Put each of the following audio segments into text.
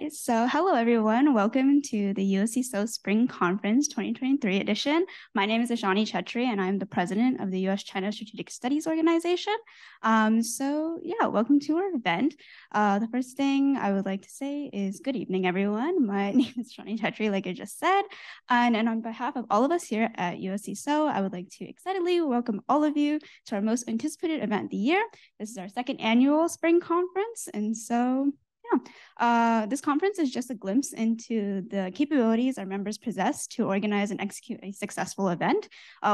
right, so hello everyone. Welcome to the USCSO Spring Conference 2023 edition. My name is Ashani Chetri and I'm the president of the US-China Strategic Studies Organization. Welcome to our event. The first thing I would like to say is good evening, everyone. My name is Ashani Chetri, like I just said, and on behalf of all of us here at USCSO, I would like to excitedly welcome all of you to our most anticipated event of the year. This is our second annual Spring Conference, and so this conference is just a glimpse into the capabilities our members possess to organize and execute a successful event.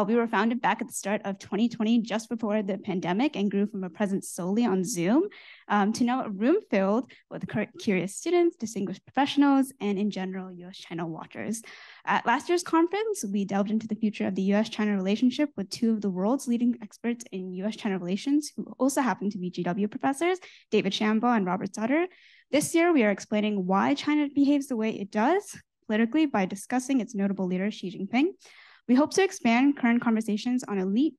We were founded back at the start of 2020, just before the pandemic, and grew from a presence solely on Zoom to now a room filled with curious students, distinguished professionals, and in general, US-China watchers. At last year's conference, we delved into the future of the US-China relationship with two of the world's leading experts in US-China relations, who also happen to be GW professors, David Shambaugh and Robert Sutter. This year, we are explaining why China behaves the way it does politically by discussing its notable leader, Xi Jinping. We hope to expand current conversations on elite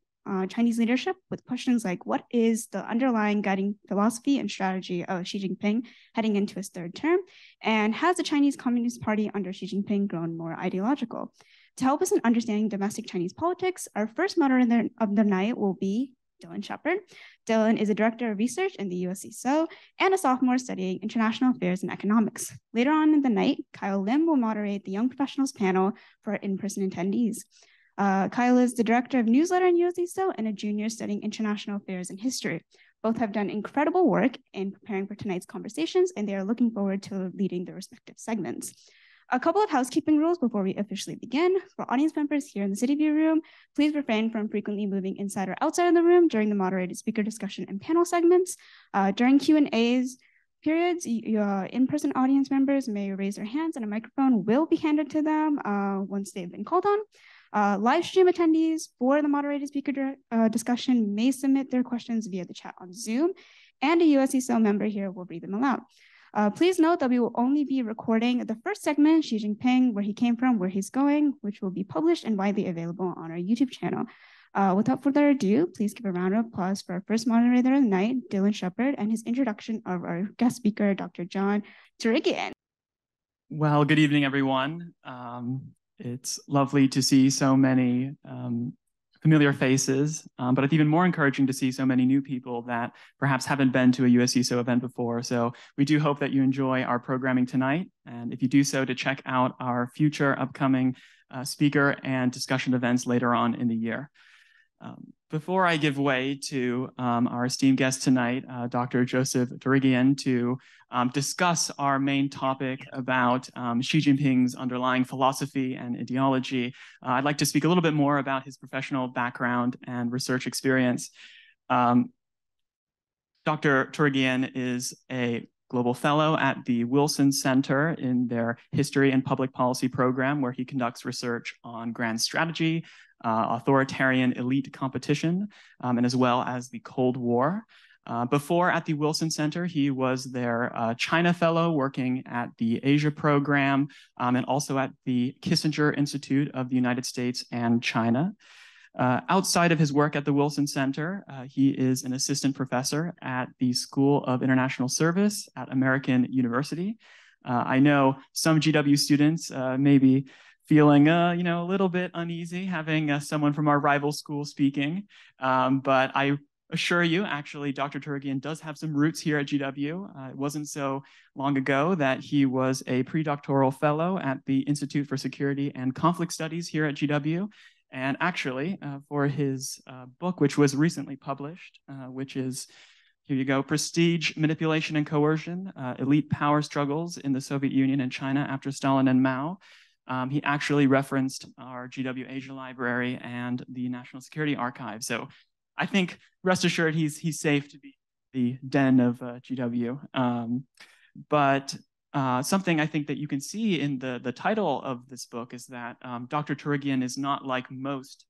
Chinese leadership with questions like, what is the underlying guiding philosophy and strategy of Xi Jinping heading into his third term? And has the Chinese Communist Party under Xi Jinping grown more ideological? To help us in understanding domestic Chinese politics, our first moderator of the night will be Dylan Shepard. Dylan is a director of research in the USCSO and a sophomore studying international affairs and economics. Later on in the night, Kyle Lim will moderate the Young Professionals panel for our in-person attendees. Kyle is the director of newsletter in USCSO and a junior studying international affairs and history. Both have done incredible work in preparing for tonight's conversations, and they are looking forward to leading their respective segments. A couple of housekeeping rules before we officially begin. For audience members here in the City View room, please refrain from frequently moving inside or outside of the room during the moderated speaker discussion and panel segments. During Q&As periods, your in-person audience members may raise their hands and a microphone will be handed to them once they've been called on. Live stream attendees for the moderated speaker discussion may submit their questions via the chat on Zoom, and a USCSO member here will read them aloud. Please note that we will only be recording the first segment, Xi Jinping, where he came from, where he's going, which will be published and widely available on our YouTube channel. Without further ado, please give a round of applause for our first moderator of the night, Dylan Shepard, and his introduction of our guest speaker, Dr. John Turigian. Well, good evening, everyone. It's lovely to see so many familiar faces, but it's even more encouraging to see so many new people that perhaps haven't been to a USCSO event before. So we do hope that you enjoy our programming tonight. And if you do so, to check out our future upcoming speaker and discussion events later on in the year. Before I give way to our esteemed guest tonight, Dr. Joseph Turigian, to discuss our main topic about Xi Jinping's underlying philosophy and ideology, I'd like to speak a little bit more about his professional background and research experience. Dr. Turigian is a Global Fellow at the Wilson Center in their History and Public Policy program, where he conducts research on grand strategy, authoritarian elite competition, and as well as the Cold War. Before at the Wilson Center, he was their China Fellow working at the Asia program, and also at the Kissinger Institute of the United States and China. Outside of his work at the Wilson Center, he is an assistant professor at the School of International Service at American University. I know some GW students may be feeling a little bit uneasy having someone from our rival school speaking, but I assure you, actually, Dr. Turigian does have some roots here at GW. It wasn't so long ago that he was a pre-doctoral fellow at the Institute for Security and Conflict Studies here at GW. And actually, for his book, which was recently published, which is, here you go, Prestige, Manipulation, and Coercion, Elite Power Struggles in the Soviet Union and China After Stalin and Mao, he actually referenced our GW Asia Library and the National Security Archive. So I think, rest assured, he's safe to be the den of GW. But something I think that you can see in the title of this book is that Dr. Turigian is not like most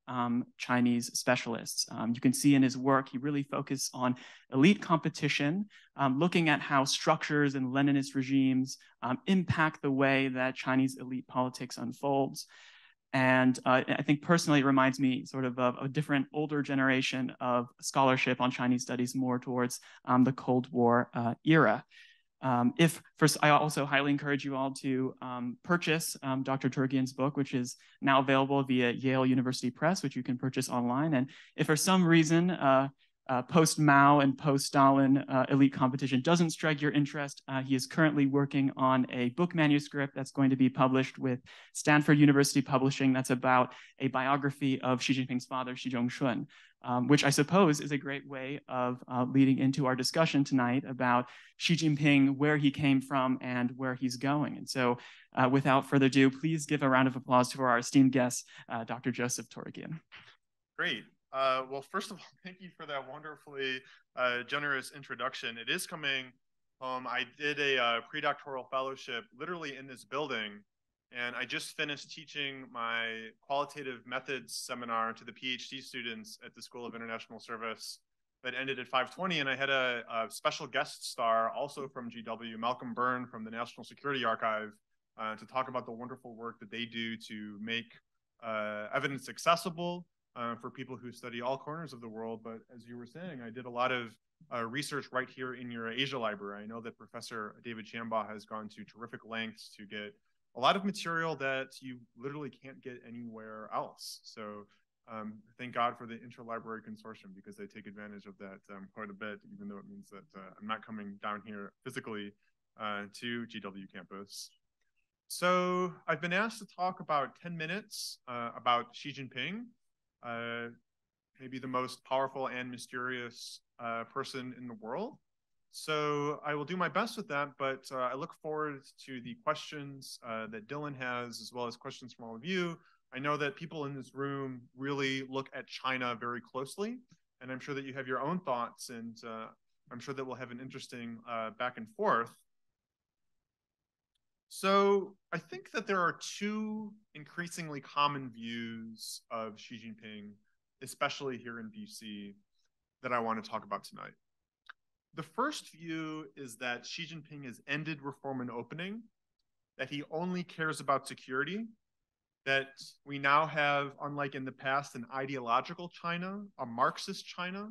Chinese specialists. You can see in his work, he really focused on elite competition, looking at how structures and Leninist regimes impact the way that Chinese elite politics unfolds. And I think personally, it reminds me sort of a different, older generation of scholarship on Chinese studies, more towards the Cold War era. I also highly encourage you all to purchase Dr. Turgian's book, which is now available via Yale University Press, which you can purchase online. And if for some reason post-Mao and post-Stalin elite competition doesn't strike your interest, he is currently working on a book manuscript that's going to be published with Stanford University Publishing that's about a biography of Xi Jinping's father, Xi Zhongxun, which I suppose is a great way of leading into our discussion tonight about Xi Jinping, where he came from and where he's going. And so without further ado, please give a round of applause to our esteemed guest, Dr. Joseph Turgian. Great. Well, first of all, thank you for that wonderfully generous introduction. It is coming home. I did a pre-doctoral fellowship literally in this building, and I just finished teaching my qualitative methods seminar to the PhD students at the School of International Service that ended at 5:20, and I had a special guest star also from GW, Malcolm Byrne from the National Security Archive, to talk about the wonderful work that they do to make evidence accessible for people who study all corners of the world. But as you were saying, I did a lot of research right here in your Asia library. I know that Professor David Shambaugh has gone to terrific lengths to get a lot of material that you literally can't get anywhere else. So thank God for the Interlibrary Consortium, because they take advantage of that quite a bit, even though it means that I'm not coming down here physically to GW campus. So I've been asked to talk about 10 minutes about Xi Jinping, maybe the most powerful and mysterious person in the world. So I will do my best with that, but I look forward to the questions that Dylan has, as well as questions from all of you. I know that people in this room really look at China very closely, and I'm sure that you have your own thoughts, and I'm sure that we'll have an interesting back and forth. So I think that there are two increasingly common views of Xi Jinping, especially here in DC, that I want to talk about tonight. The first view is that Xi Jinping has ended reform and opening, that he only cares about security, that we now have, unlike in the past, an ideological China, a Marxist China,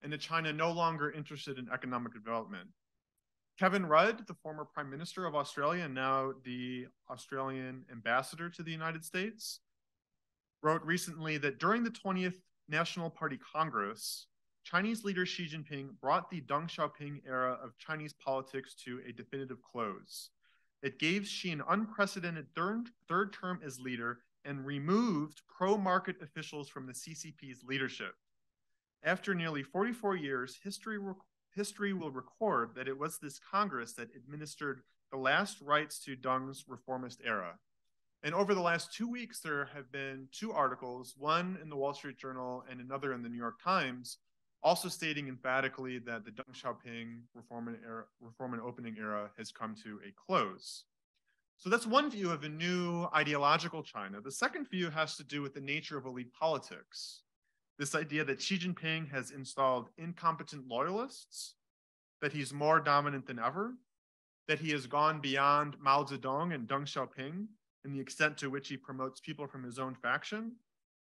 and a China no longer interested in economic development. Kevin Rudd, the former Prime Minister of Australia and now the Australian ambassador to the United States, wrote recently that during the 20th National Party Congress, Chinese leader Xi Jinping brought the Deng Xiaoping era of Chinese politics to a definitive close. It gave Xi an unprecedented third term as leader and removed pro-market officials from the CCP's leadership. After nearly 44 years, history will record that it was this Congress that administered the last rites to Deng's reformist era. And over the last 2 weeks, there have been two articles, one in the Wall Street Journal and another in the New York Times, also stating emphatically that the Deng Xiaoping reform and opening era has come to a close. So that's one view of a new ideological China. The second view has to do with the nature of elite politics. This idea that Xi Jinping has installed incompetent loyalists, that he's more dominant than ever, that he has gone beyond Mao Zedong and Deng Xiaoping in the extent to which he promotes people from his own faction,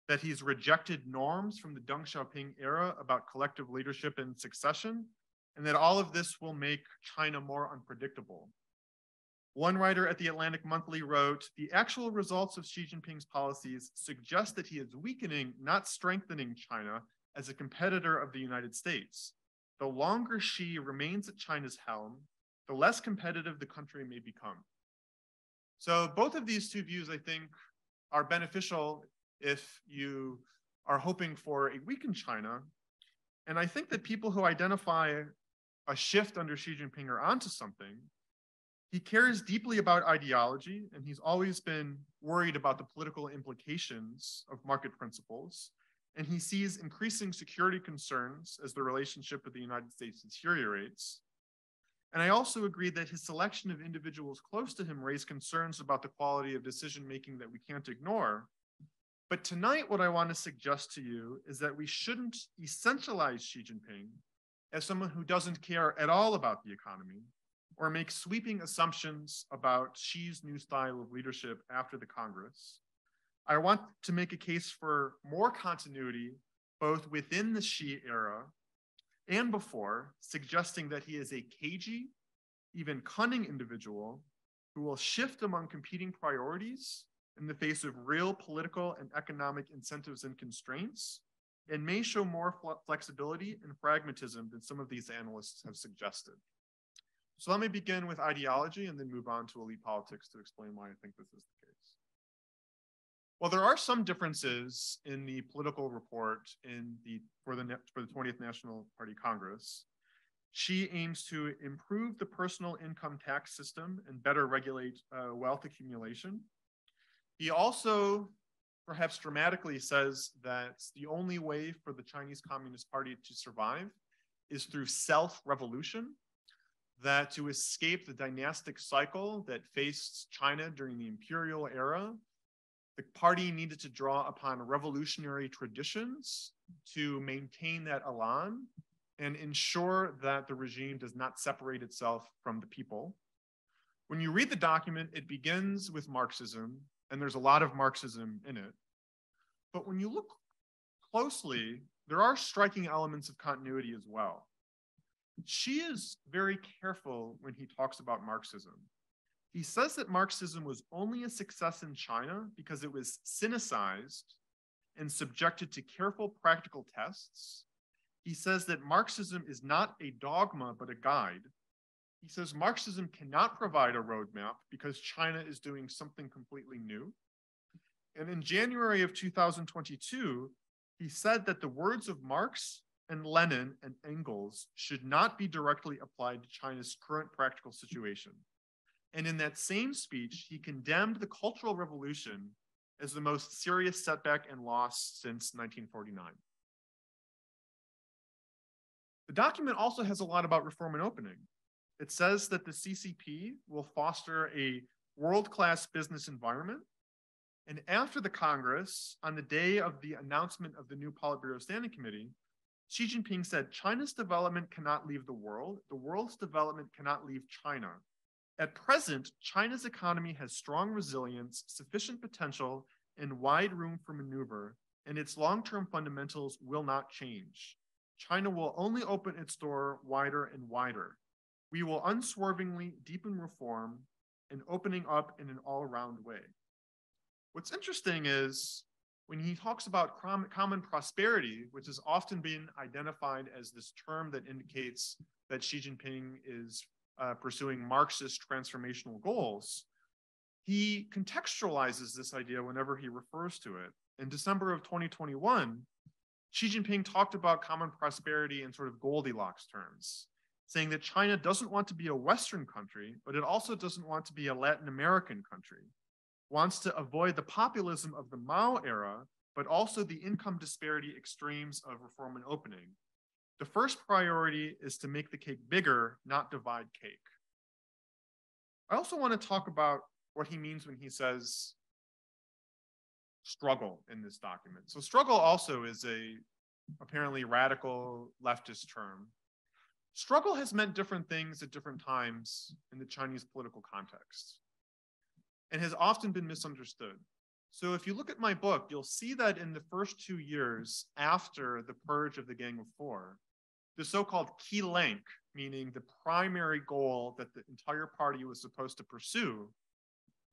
that he's rejected norms from the Deng Xiaoping era about collective leadership and succession, and that all of this will make China more unpredictable. One writer at the Atlantic Monthly wrote, "The actual results of Xi Jinping's policies suggest that he is weakening, not strengthening China as a competitor of the United States. The longer Xi remains at China's helm, the less competitive the country may become." So both of these two views, I think, are beneficial if you are hoping for a weakened China. And I think that people who identify a shift under Xi Jinping are onto something. He cares deeply about ideology, and he's always been worried about the political implications of market principles. And he sees increasing security concerns as the relationship with the United States deteriorates. And I also agree that his selection of individuals close to him raise concerns about the quality of decision-making that we can't ignore. But tonight, what I want to suggest to you is that we shouldn't essentialize Xi Jinping as someone who doesn't care at all about the economy, or make sweeping assumptions about Xi's new style of leadership after the Congress. I want to make a case for more continuity, both within the Xi era and before, suggesting that he is a cagey, even cunning individual who will shift among competing priorities in the face of real political and economic incentives and constraints, and may show more flexibility and pragmatism than some of these analysts have suggested. So let me begin with ideology and then move on to elite politics to explain why I think this is the case. Well, there are some differences in the political report for the 20th National Party Congress. Xi aims to improve the personal income tax system and better regulate wealth accumulation. He also, perhaps dramatically, says that the only way for the Chinese Communist Party to survive is through self-revolution, that to escape the dynastic cycle that faced China during the imperial era, the party needed to draw upon revolutionary traditions to maintain that elan and ensure that the regime does not separate itself from the people. When you read the document, it begins with Marxism, and there's a lot of Marxism in it. But when you look closely, there are striking elements of continuity as well. Xi is very careful when he talks about Marxism. He says that Marxism was only a success in China because it was Sinicized and subjected to careful practical tests. He says that Marxism is not a dogma, but a guide. He says Marxism cannot provide a roadmap because China is doing something completely new. And in January of 2022, he said that the words of Marx and Lenin and Engels should not be directly applied to China's current practical situation. And in that same speech, he condemned the Cultural Revolution as the most serious setback and loss since 1949. The document also has a lot about reform and opening. It says that the CCP will foster a world-class business environment. And after the Congress, on the day of the announcement of the new Politburo Standing Committee, Xi Jinping said, China's development cannot leave the world's development cannot leave China. At present, China's economy has strong resilience, sufficient potential, and wide room for maneuver, and its long-term fundamentals will not change. China will only open its door wider and wider. We will unswervingly deepen reform and opening up in an all-around way. What's interesting is when he talks about common prosperity, which has often been identified as this term that indicates that Xi Jinping is pursuing Marxist transformational goals, he contextualizes this idea whenever he refers to it. In December of 2021, Xi Jinping talked about common prosperity in sort of Goldilocks terms, saying that China doesn't want to be a Western country, but it also doesn't want to be a Latin American country, wants to avoid the populism of the Mao era, but also the income disparity extremes of reform and opening. The first priority is to make the cake bigger, not divide cake. I also want to talk about what he means when he says struggle in this document. So struggle also is a apparently radical leftist term. Struggle has meant different things at different times in the Chinese political context and has often been misunderstood. So if you look at my book, you'll see that in the first 2 years after the purge of the Gang of Four, the so-called key link, meaning the primary goal that the entire party was supposed to pursue,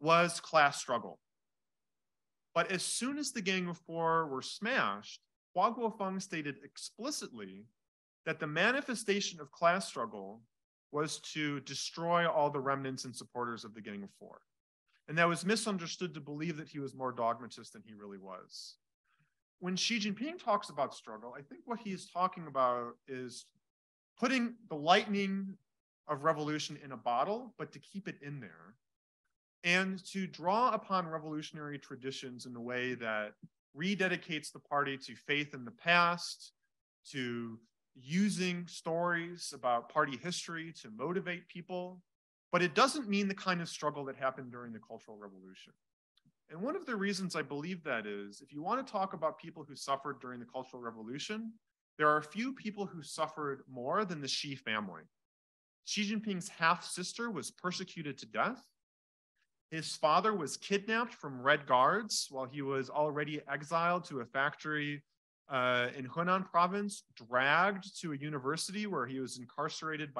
was class struggle. But as soon as the Gang of Four were smashed, Hua Guofeng stated explicitly that the manifestation of class struggle was to destroy all the remnants and supporters of the Gang of Four. And that was misunderstood to believe that he was more dogmatist than he really was. When Xi Jinping talks about struggle, I think what he's talking about is putting the lightning of revolution in a bottle, but to keep it in there, and to draw upon revolutionary traditions in a way that rededicates the party to faith in the past, to using stories about party history to motivate people. But it doesn't mean the kind of struggle that happened during the Cultural Revolution. And one of the reasons I believe that is, if you want to talk about people who suffered during the Cultural Revolution, there are a few people who suffered more than the Xi family. Xi Jinping's half-sister was persecuted to death. His father was kidnapped from Red Guards while he was already exiled to a factory in Hunan province, dragged to a university where he was incarcerated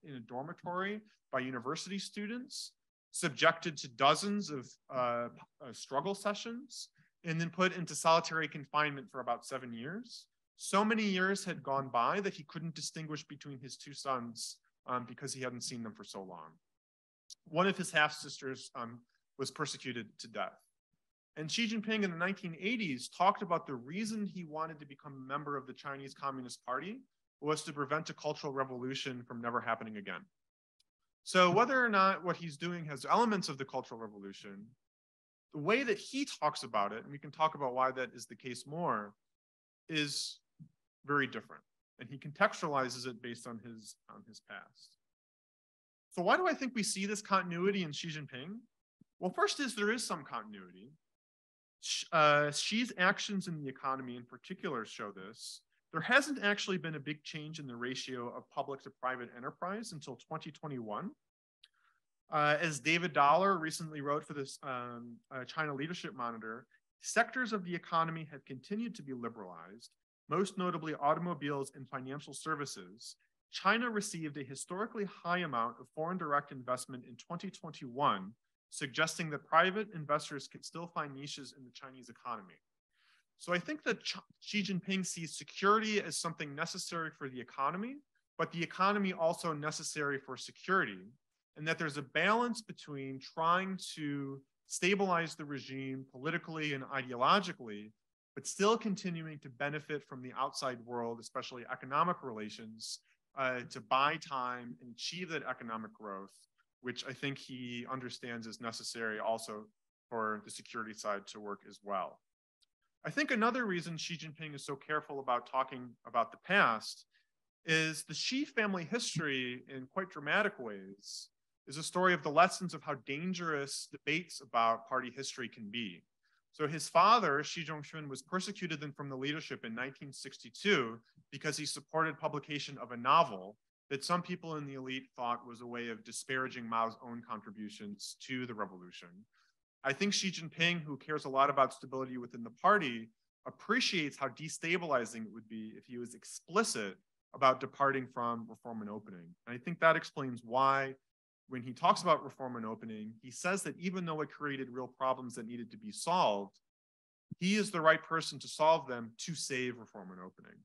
in a dormitory by university students, subjected to dozens of struggle sessions, and then put into solitary confinement for about 7 years. So many years had gone by that he couldn't distinguish between his two sons because he hadn't seen them for so long. One of his half-sisters was persecuted to death. And Xi Jinping in the 1980s talked about the reason he wanted to become a member of the Chinese Communist Party was to prevent a cultural revolution from never happening again. So whether or not what he's doing has elements of the Cultural Revolution, the way that he talks about it, and we can talk about why that is the case more, is very different. And he contextualizes it based on his past. So why do I think we see this continuity in Xi Jinping? Well, first is there is some continuity. Xi's actions in the economy in particular show this. There hasn't actually been a big change in the ratio of public to private enterprise until 2021. As David Dollar recently wrote for this China Leadership Monitor, sectors of the economy have continued to be liberalized, most notably automobiles and financial services. China received a historically high amount of foreign direct investment in 2021, suggesting that private investors can still find niches in the Chinese economy. So I think that Xi Jinping sees security as something necessary for the economy, but the economy also necessary for security, and that there's a balance between trying to stabilize the regime politically and ideologically, but still continuing to benefit from the outside world, especially economic relations, to buy time and achieve that economic growth, which I think he understands is necessary also for the security side to work as well. I think another reason Xi Jinping is so careful about talking about the past is the Xi family history, in quite dramatic ways, is a story of the lessons of how dangerous debates about party history can be. So his father, Xi Zhongxun, was persecuted then from the leadership in 1962 because he supported publication of a novel that some people in the elite thought was a way of disparaging Mao's own contributions to the revolution. I think Xi Jinping, who cares a lot about stability within the party, appreciates how destabilizing it would be if he was explicit about departing from reform and opening. And I think that explains why, when he talks about reform and opening, he says that even though it created real problems that needed to be solved, he is the right person to solve them to save reform and opening.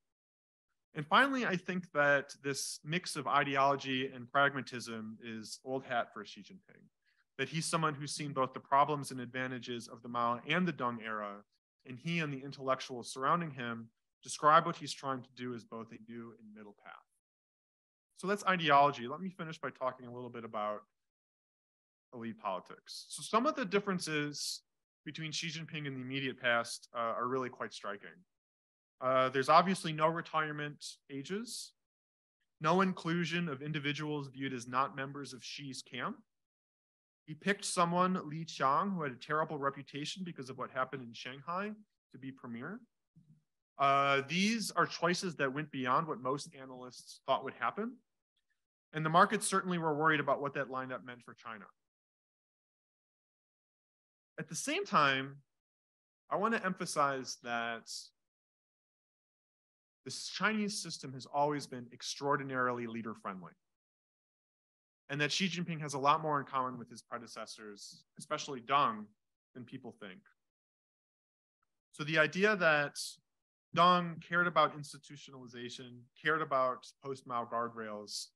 And finally, I think that this mix of ideology and pragmatism is old hat for Xi Jinping, that he's someone who's seen both the problems and advantages of the Mao and the Deng era, and he and the intellectuals surrounding him describe what he's trying to do as both a new and middle path. So that's ideology. Let me finish by talking a little bit about elite politics. So some of the differences between Xi Jinping and the immediate past are really quite striking. There's obviously no retirement ages, no inclusion of individuals viewed as not members of Xi's camp. He picked someone, Li Qiang, who had a terrible reputation because of what happened in Shanghai, to be premier. These are choices that went beyond what most analysts thought would happen. And the markets certainly were worried about what that lineup meant for China. At the same time, I want to emphasize that this Chinese system has always been extraordinarily leader-friendly, and that Xi Jinping has a lot more in common with his predecessors, especially Deng, than people think. So the idea that Deng cared about institutionalization, cared about post-Mao guardrails,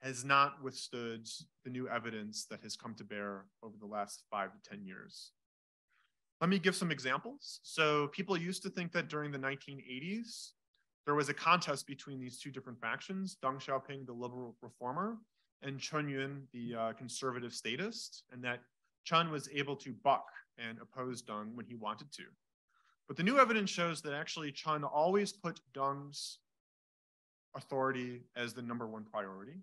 has not withstood the new evidence that has come to bear over the last 5 to 10 years. Let me give some examples. So people used to think that during the 1980s, there was a contest between these two different factions, Deng Xiaoping, the liberal reformer, and Chen Yun, the conservative statist, and that Chen was able to buck and oppose Deng when he wanted to. But the new evidence shows that actually Chen always put Deng's authority as the #1 priority,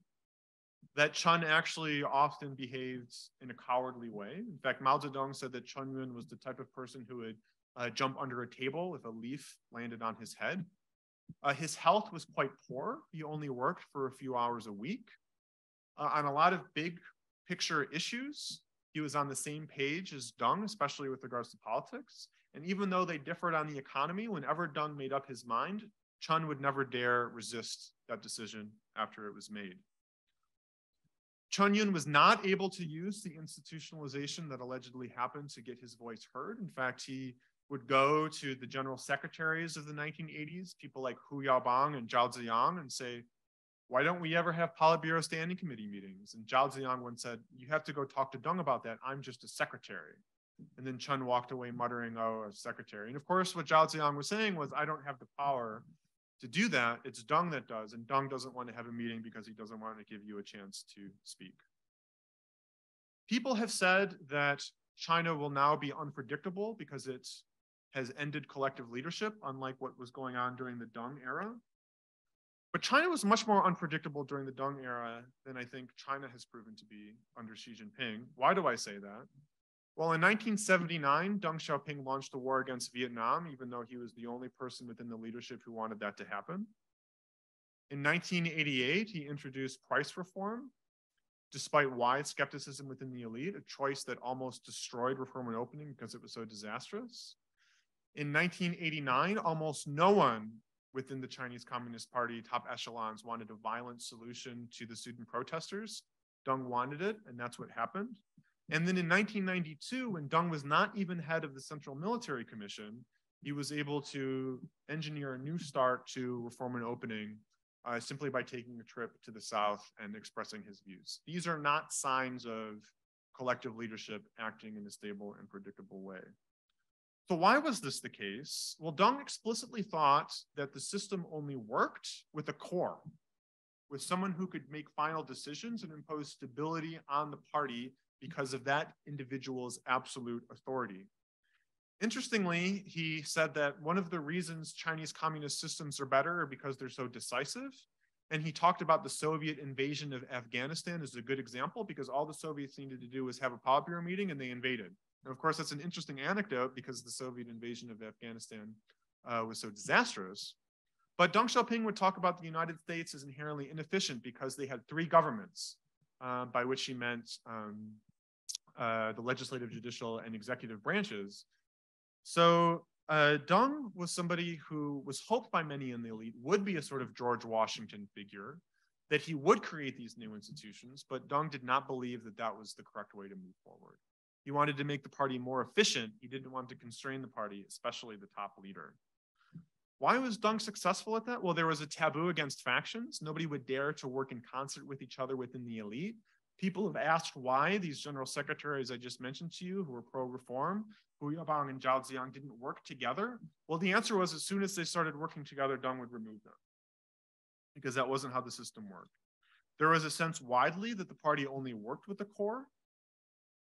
that Chen actually often behaved in a cowardly way. In fact, Mao Zedong said that Chen Yun was the type of person who would jump under a table if a leaf landed on his head. His health was quite poor. He only worked for a few hours a week. On a lot of big picture issues, he was on the same page as Deng, especially with regards to politics. And even though they differed on the economy, whenever Deng made up his mind, Chen would never dare resist that decision after it was made. Chen Yun was not able to use the institutionalization that allegedly happened to get his voice heard. In fact, he would go to the general secretaries of the 1980s, people like Hu Yaobang and Zhao Ziyang, and say, why don't we ever have Politburo Standing Committee meetings? And Zhao Ziyang once said, you have to go talk to Deng about that. I'm just a secretary. And then Chen walked away muttering, oh, a secretary. And of course, what Zhao Ziyang was saying was, I don't have the power to do that. It's Deng that does. And Deng doesn't want to have a meeting because he doesn't want to give you a chance to speak. People have said that China will now be unpredictable because it has ended collective leadership, unlike what was going on during the Deng era. But China was much more unpredictable during the Deng era than I think China has proven to be under Xi Jinping. Why do I say that? Well, in 1979, Deng Xiaoping launched a war against Vietnam, even though he was the only person within the leadership who wanted that to happen. In 1988, he introduced price reform, despite wide skepticism within the elite, a choice that almost destroyed reform and opening because it was so disastrous. In 1989, almost no one within the Chinese Communist Party top echelons wanted a violent solution to the student protesters. Deng wanted it, and that's what happened. And then in 1992, when Deng was not even head of the Central Military Commission, he was able to engineer a new start to reform and opening simply by taking a trip to the South and expressing his views. These are not signs of collective leadership acting in a stable and predictable way. So why was this the case? Well, Deng explicitly thought that the system only worked with a core, with someone who could make final decisions and impose stability on the party because of that individual's absolute authority. Interestingly, he said that one of the reasons Chinese communist systems are better are because they're so decisive. And he talked about the Soviet invasion of Afghanistan as a good example, because all the Soviets needed to do was have a Politburo meeting and they invaded. And of course, that's an interesting anecdote because the Soviet invasion of Afghanistan was so disastrous. But Deng Xiaoping would talk about the United States as inherently inefficient because they had three governments, by which he meant the legislative, judicial, and executive branches. So Deng was somebody who was hoped by many in the elite would be a sort of George Washington figure, that he would create these new institutions, but Deng did not believe that that was the correct way to move forward. He wanted to make the party more efficient. He didn't want to constrain the party, especially the top leader. Why was Deng successful at that? Well, there was a taboo against factions. Nobody would dare to work in concert with each other within the elite. People have asked why these general secretaries I just mentioned to you, who were pro-reform, Hu Yaobang and Zhao Ziyang, didn't work together. Well, the answer was as soon as they started working together, Deng would remove them, because that wasn't how the system worked. There was a sense widely that the party only worked with the core.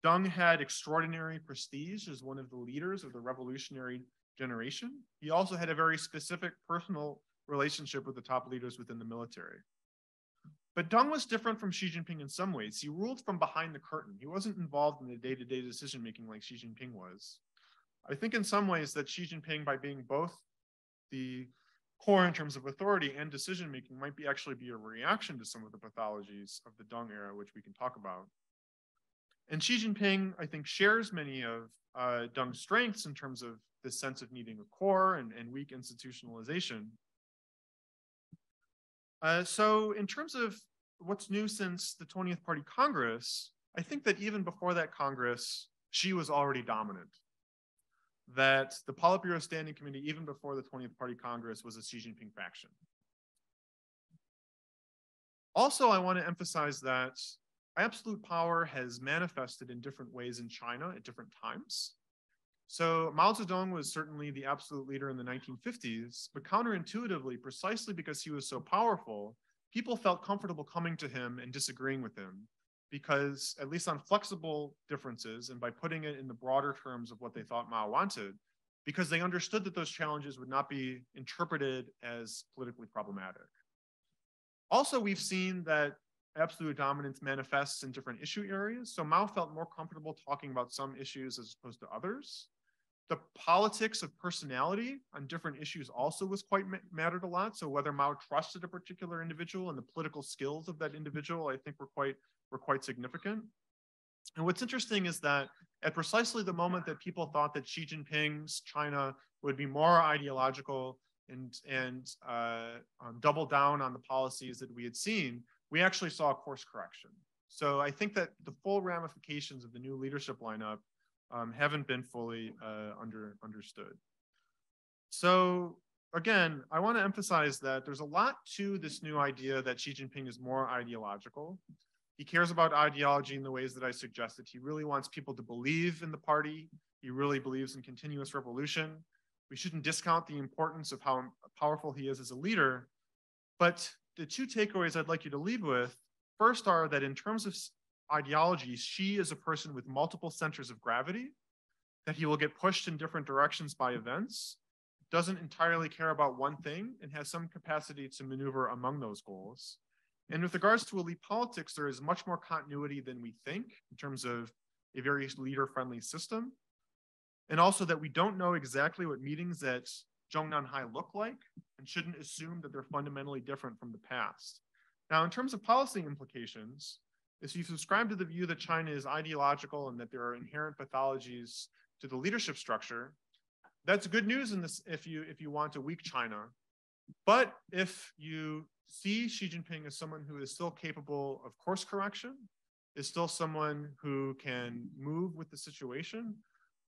Deng had extraordinary prestige as one of the leaders of the revolutionary generation. He also had a very specific personal relationship with the top leaders within the military. But Deng was different from Xi Jinping in some ways. He ruled from behind the curtain. He wasn't involved in the day-to-day decision-making like Xi Jinping was. I think in some ways that Xi Jinping, by being both the core in terms of authority and decision-making, might be actually be a reaction to some of the pathologies of the Deng era, which we can talk about. And Xi Jinping, I think, shares many of Deng's strengths in terms of this sense of needing a core and weak institutionalization. So in terms of what's new since the 20th Party Congress, I think that even before that Congress, Xi was already dominant. That the Politburo Standing Committee, even before the 20th Party Congress, was a Xi Jinping faction. Also, I want to emphasize that absolute power has manifested in different ways in China at different times. So Mao Zedong was certainly the absolute leader in the 1950s, but counterintuitively, precisely because he was so powerful, people felt comfortable coming to him and disagreeing with him, because at least on flexible differences and by putting it in the broader terms of what they thought Mao wanted, because they understood that those challenges would not be interpreted as politically problematic. Also, we've seen that absolute dominance manifests in different issue areas. So Mao felt more comfortable talking about some issues as opposed to others. The politics of personality on different issues also was quite mattered a lot. So whether Mao trusted a particular individual and the political skills of that individual, I think were quite significant. And what's interesting is that at precisely the moment that people thought that Xi Jinping's China would be more ideological and double down on the policies that we had seen, we actually saw a course correction. So I think that the full ramifications of the new leadership lineup haven't been fully understood. So again, I want to emphasize that there's a lot to this new idea that Xi Jinping is more ideological. He cares about ideology in the ways that I suggested. He really wants people to believe in the party. He really believes in continuous revolution. We shouldn't discount the importance of how powerful he is as a leader. But the two takeaways I'd like you to leave with first are that in terms of ideology, Xi is a person with multiple centers of gravity, that he will get pushed in different directions by events, doesn't entirely care about one thing, and has some capacity to maneuver among those goals. And with regards to elite politics, there is much more continuity than we think in terms of a very leader-friendly system. And also that we don't know exactly what meetings at Zhongnanhai look like and shouldn't assume that they're fundamentally different from the past. Now, in terms of policy implications, if you subscribe to the view that China is ideological and that there are inherent pathologies to the leadership structure, that's good news in this if you want a weak China. But if you see Xi Jinping as someone who is still capable of course correction, is still someone who can move with the situation,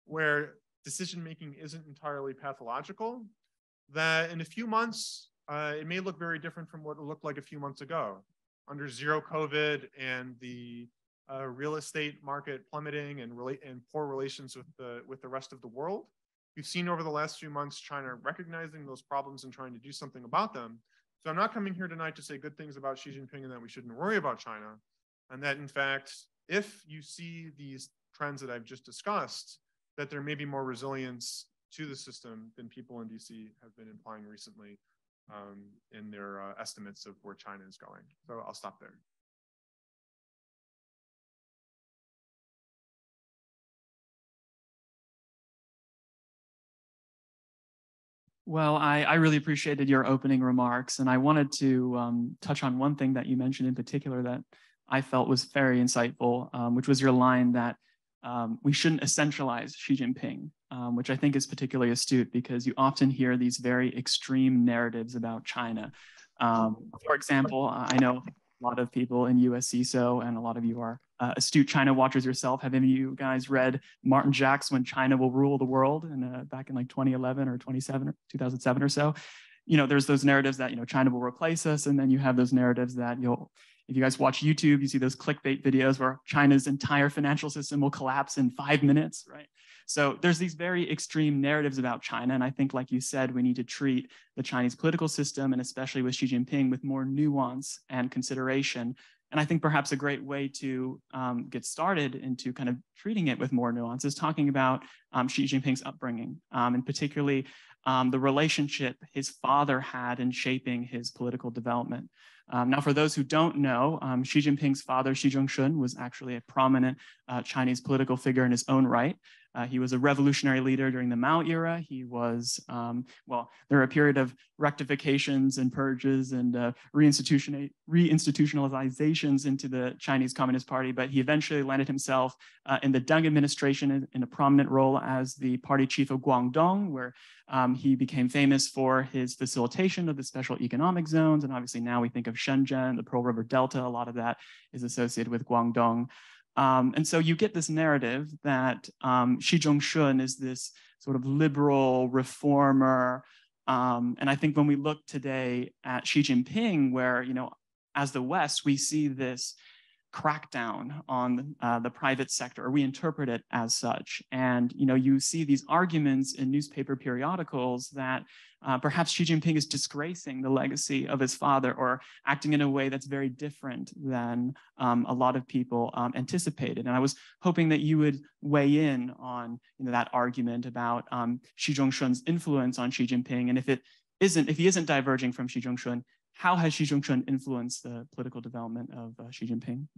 where decision-making isn't entirely pathological, that in a few months, it may look very different from what it looked like a few months ago. Under zero COVID and the real estate market plummeting and poor relations with the rest of the world, we've seen over the last few months China recognizing those problems and trying to do something about them. So I'm not coming here tonight to say good things about Xi Jinping and that we shouldn't worry about China. And that, in fact, if you see these trends that I've just discussed, that there may be more resilience to the system than people in DC have been implying recently in their estimates of where China is going. So I'll stop there. Well, I really appreciated your opening remarks, and I wanted to touch on one thing that you mentioned in particular that I felt was very insightful, which was your line that we shouldn't essentialize Xi Jinping, which I think is particularly astute because you often hear these very extreme narratives about China. For example, I know a lot of people in USCSSO and a lot of you are astute China watchers yourself. Have any of you guys read Martin Jacks' When China Will Rule the World back in like 2011 or 2007 or so? You know, there's those narratives that, you know, China will replace us. And then you have those narratives that if you guys watch YouTube, you see those clickbait videos where China's entire financial system will collapse in 5 minutes, right? So there's these very extreme narratives about China. And I think, like you said, we need to treat the Chinese political system, and especially with Xi Jinping, with more nuance and consideration. And I think perhaps a great way to get started into kind of treating it with more nuance is talking about Xi Jinping's upbringing, and particularly the relationship his father had in shaping his political development. Now, for those who don't know, Xi Jinping's father, Xi Zhongxun, was actually a prominent Chinese political figure in his own right. He was a revolutionary leader during the Mao era. He was, well, there were a period of rectifications and purges and reinstitutionalizations into the Chinese Communist Party, but he eventually landed himself in the Deng administration in a prominent role as the party chief of Guangdong, where he became famous for his facilitation of the special economic zones. And obviously now we think of Shenzhen, the Pearl River Delta, a lot of that is associated with Guangdong. And so you get this narrative that Xi Zhongxun is this sort of liberal reformer. And I think when we look today at Xi Jinping, where, you know, as the West, we see this crackdown on the private sector, or we interpret it as such. And, you know, you see these arguments in newspaper periodicals that perhaps Xi Jinping is disgracing the legacy of his father or acting in a way that's very different than a lot of people anticipated. And I was hoping that you would weigh in on, you know, that argument about Xi Zhongxun's influence on Xi Jinping. And if he isn't diverging from Xi Zhongxun, how has Xi Zhongxun influenced the political development of Xi Jinping?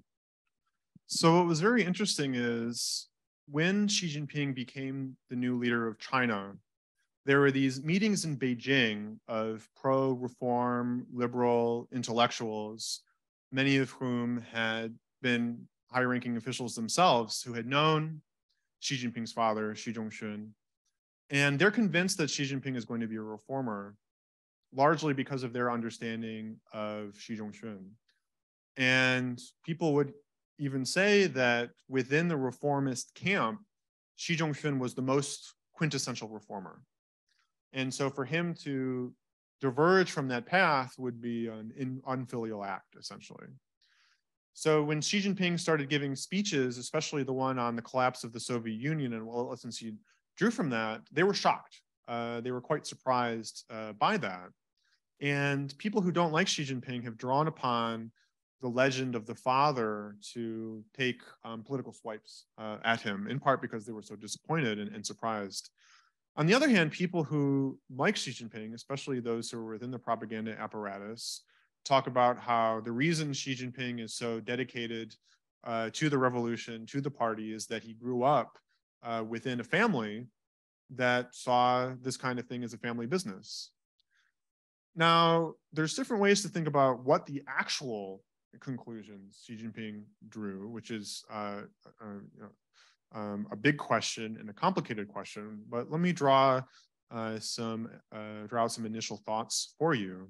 So what was very interesting is when Xi Jinping became the new leader of China, there were these meetings in Beijing of pro-reform liberal intellectuals, many of whom had been high-ranking officials themselves who had known Xi Jinping's father, Xi Zhongxun. And they're convinced that Xi Jinping is going to be a reformer, largely because of their understanding of Xi Zhongxun. And people would even say that within the reformist camp, Xi Zhongxun was the most quintessential reformer. And so for him to diverge from that path would be an unfilial act, essentially. So when Xi Jinping started giving speeches, especially the one on the collapse of the Soviet Union and what lessons he drew from that, they were shocked. They were quite surprised by that. And people who don't like Xi Jinping have drawn upon the legend of the father to take political swipes at him, in part because they were so disappointed and surprised. On the other hand, people who like Xi Jinping, especially those who are within the propaganda apparatus, talk about how the reason Xi Jinping is so dedicated to the revolution, to the party, is that he grew up within a family that saw this kind of thing as a family business. Now, there's different ways to think about what the actual conclusions Xi Jinping drew, which is a big question and a complicated question. But let me draw out some initial thoughts for you.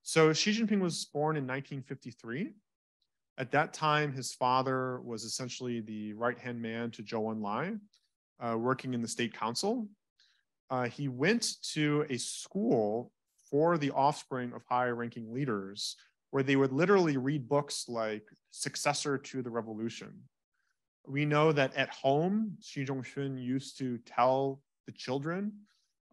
So Xi Jinping was born in 1953. At that time, his father was essentially the right-hand man to Zhou Enlai, working in the state council. He went to a school for the offspring of high-ranking leaders, where they would literally read books like Successor to the Revolution. We know that at home, Xi Zhongxun used to tell the children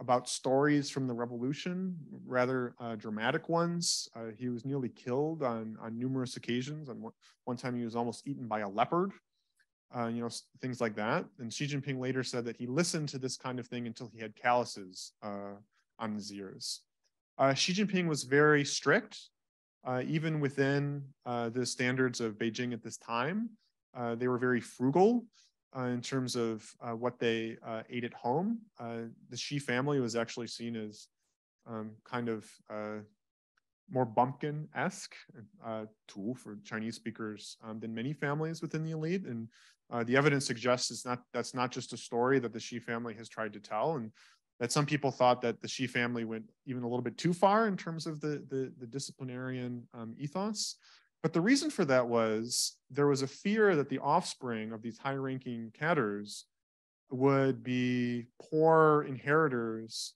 about stories from the revolution, rather dramatic ones. He was nearly killed on numerous occasions. On one time, he was almost eaten by a leopard, things like that. And Xi Jinping later said that he listened to this kind of thing until he had calluses on his ears. Xi Jinping was very strict, even within the standards of Beijing at this time. They were very frugal in terms of what they ate at home. The Xi family was actually seen as kind of more bumpkin-esque, tool for Chinese speakers than many families within the elite. And the evidence suggests that's not just a story that the Xi family has tried to tell, and that some people thought that the Xi family went even a little bit too far in terms of the disciplinarian ethos. But the reason for that was there was a fear that the offspring of these high-ranking cadres would be poor inheritors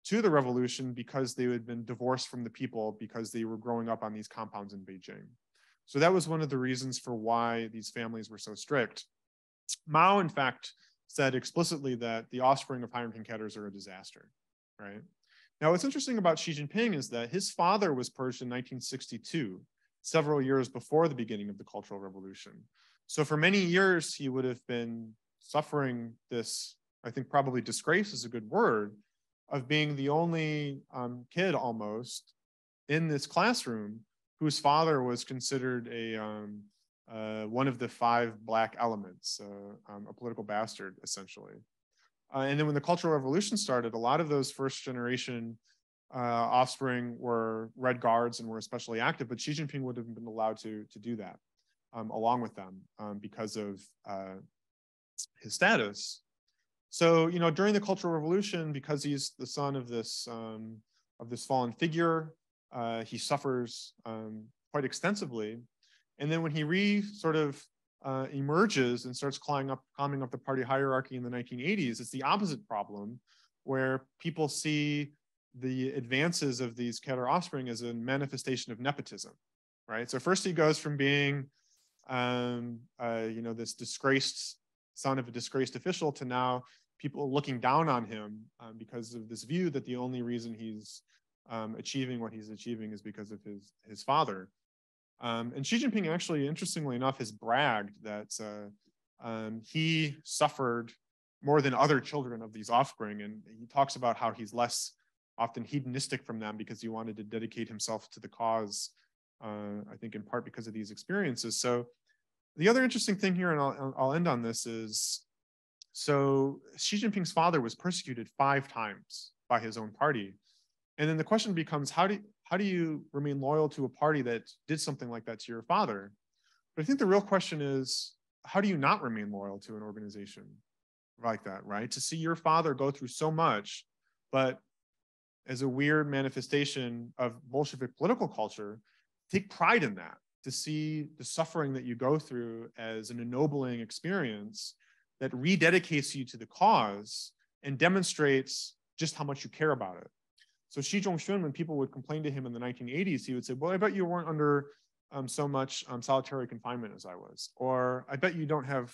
to the revolution because they had been divorced from the people because they were growing up on these compounds in Beijing. So that was one of the reasons for why these families were so strict. Mao, in fact, said explicitly that the offspring of high-ranking cadres are a disaster, right? Now, what's interesting about Xi Jinping is that his father was purged in 1962, several years before the beginning of the Cultural Revolution. So for many years, he would have been suffering this, I think probably disgrace is a good word, of being the only kid almost in this classroom whose father was considered one of the 5 black elements, a political bastard, essentially. And then when the Cultural Revolution started, a lot of those first generation offspring were Red Guards and were especially active, but Xi Jinping would have been allowed to do that along with them because of his status. So, during the Cultural Revolution, because he's the son of this fallen figure, he suffers quite extensively. And then when he emerges and starts climbing up the party hierarchy in the 1980s, it's the opposite problem, where people see the advances of these cadre offspring as a manifestation of nepotism, right? So first he goes from being, this disgraced son of a disgraced official to now people looking down on him because of this view that the only reason he's achieving what he's achieving is because of his father. And Xi Jinping actually, interestingly enough, has bragged that he suffered more than other children of these offspring. And he talks about how he's less often hedonistic from them because he wanted to dedicate himself to the cause, I think in part because of these experiences. So the other interesting thing here, and I'll end on this, is so Xi Jinping's father was persecuted 5 times by his own party. And then the question becomes, how do you remain loyal to a party that did something like that to your father? But I think the real question is, how do you not remain loyal to an organization like that, right? To see your father go through so much, but as a weird manifestation of Bolshevik political culture, take pride in that. to see the suffering that you go through as an ennobling experience that rededicates you to the cause and demonstrates just how much you care about it. So Xi Zhongxun, when people would complain to him in the 1980s, he would say, well, I bet you weren't under so much solitary confinement as I was, or I bet you don't have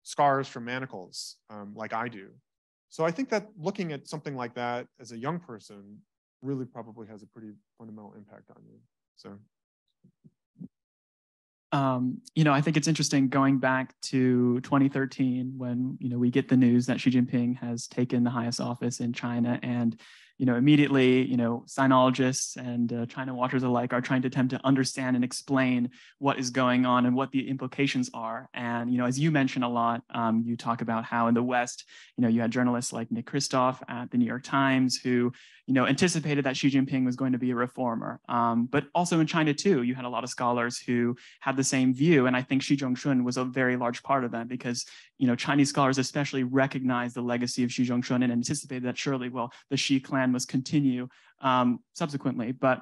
scars from manacles like I do. So I think that looking at something like that as a young person really probably has a pretty fundamental impact on you. So. I think it's interesting going back to 2013 when, we get the news that Xi Jinping has taken the highest office in China, and, immediately, sinologists and China watchers alike are trying to attempt to understand and explain what is going on and what the implications are. And, as you mentioned a lot, you talk about how in the West, you had journalists like Nick Kristof at the New York Times who, anticipated that Xi Jinping was going to be a reformer. But also in China too, you had a lot of scholars who had the same view. And I think Xi Zhongxun was a very large part of that because, Chinese scholars especially recognized the legacy of Xi Zhongxun and anticipated that surely, well, the Xi clan must continue subsequently. But,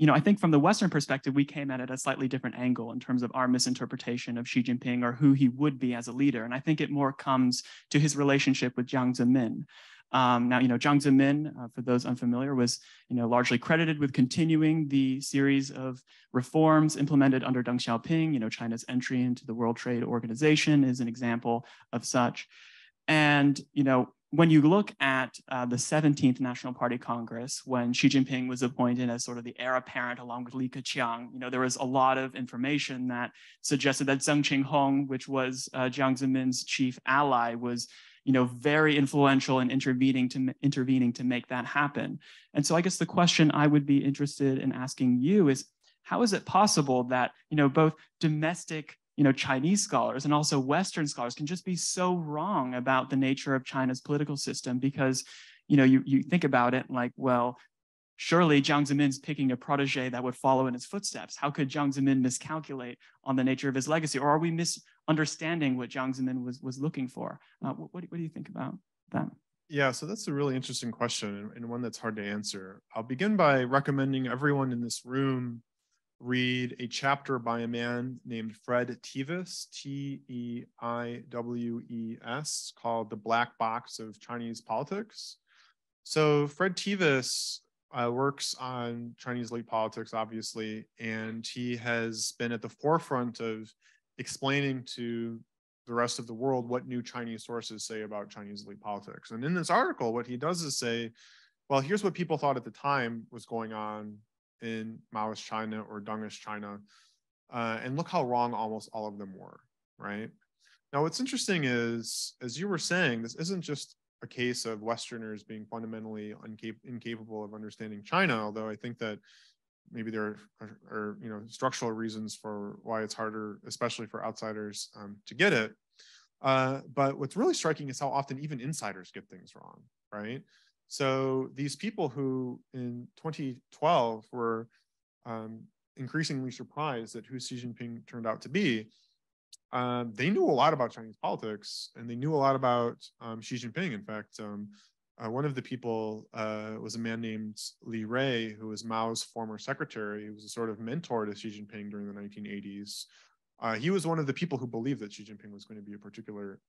I think from the Western perspective, we came at it at a slightly different angle in terms of our misinterpretation of Xi Jinping or who he would be as a leader. And I think it more comes to his relationship with Jiang Zemin. Now, Jiang Zemin, for those unfamiliar, was, largely credited with continuing the series of reforms implemented under Deng Xiaoping. China's entry into the World Trade Organization is an example of such. And, when you look at the 17th National Party Congress, when Xi Jinping was appointed as sort of the heir apparent along with Li Keqiang, there was a lot of information that suggested that Zheng Qinghong, which was Jiang Zemin's chief ally, was very influential in intervening to make that happen. And so I guess the question I would be interested in asking you is, how is it possible that, both domestic, Chinese scholars and also Western scholars can just be so wrong about the nature of China's political system? Because, you think about it like, well, surely Jiang Zemin's picking a protege that would follow in his footsteps. How could Jiang Zemin miscalculate on the nature of his legacy? Or are we misunderstanding what Jiang Zemin was looking for? What do you think about that? Yeah, so that's a really interesting question and one that's hard to answer. I'll begin by recommending everyone in this room read a chapter by a man named Fred Tevis, Teiwes, called The Black Box of Chinese Politics. So Fred Tevis works on Chinese elite politics, obviously, and he has been at the forefront of explaining to the rest of the world what new Chinese sources say about Chinese elite politics. And in this article, what he does is say, well, here's what people thought at the time was going on in Maoist China or Dengist China, and look how wrong almost all of them were, right? Now, what's interesting is, as you were saying, this isn't just a case of Westerners being fundamentally incapable of understanding China, although I think that maybe there are structural reasons for why it's harder, especially for outsiders, to get it. But what's really striking is how often even insiders get things wrong, right? So these people who in 2012 were increasingly surprised at who Xi Jinping turned out to be, they knew a lot about Chinese politics, and they knew a lot about Xi Jinping. In fact, one of the people was a man named Li Rui, who was Mao's former secretary. He was a sort of mentor to Xi Jinping during the 1980s. He was one of the people who believed that Xi Jinping was going to be a particular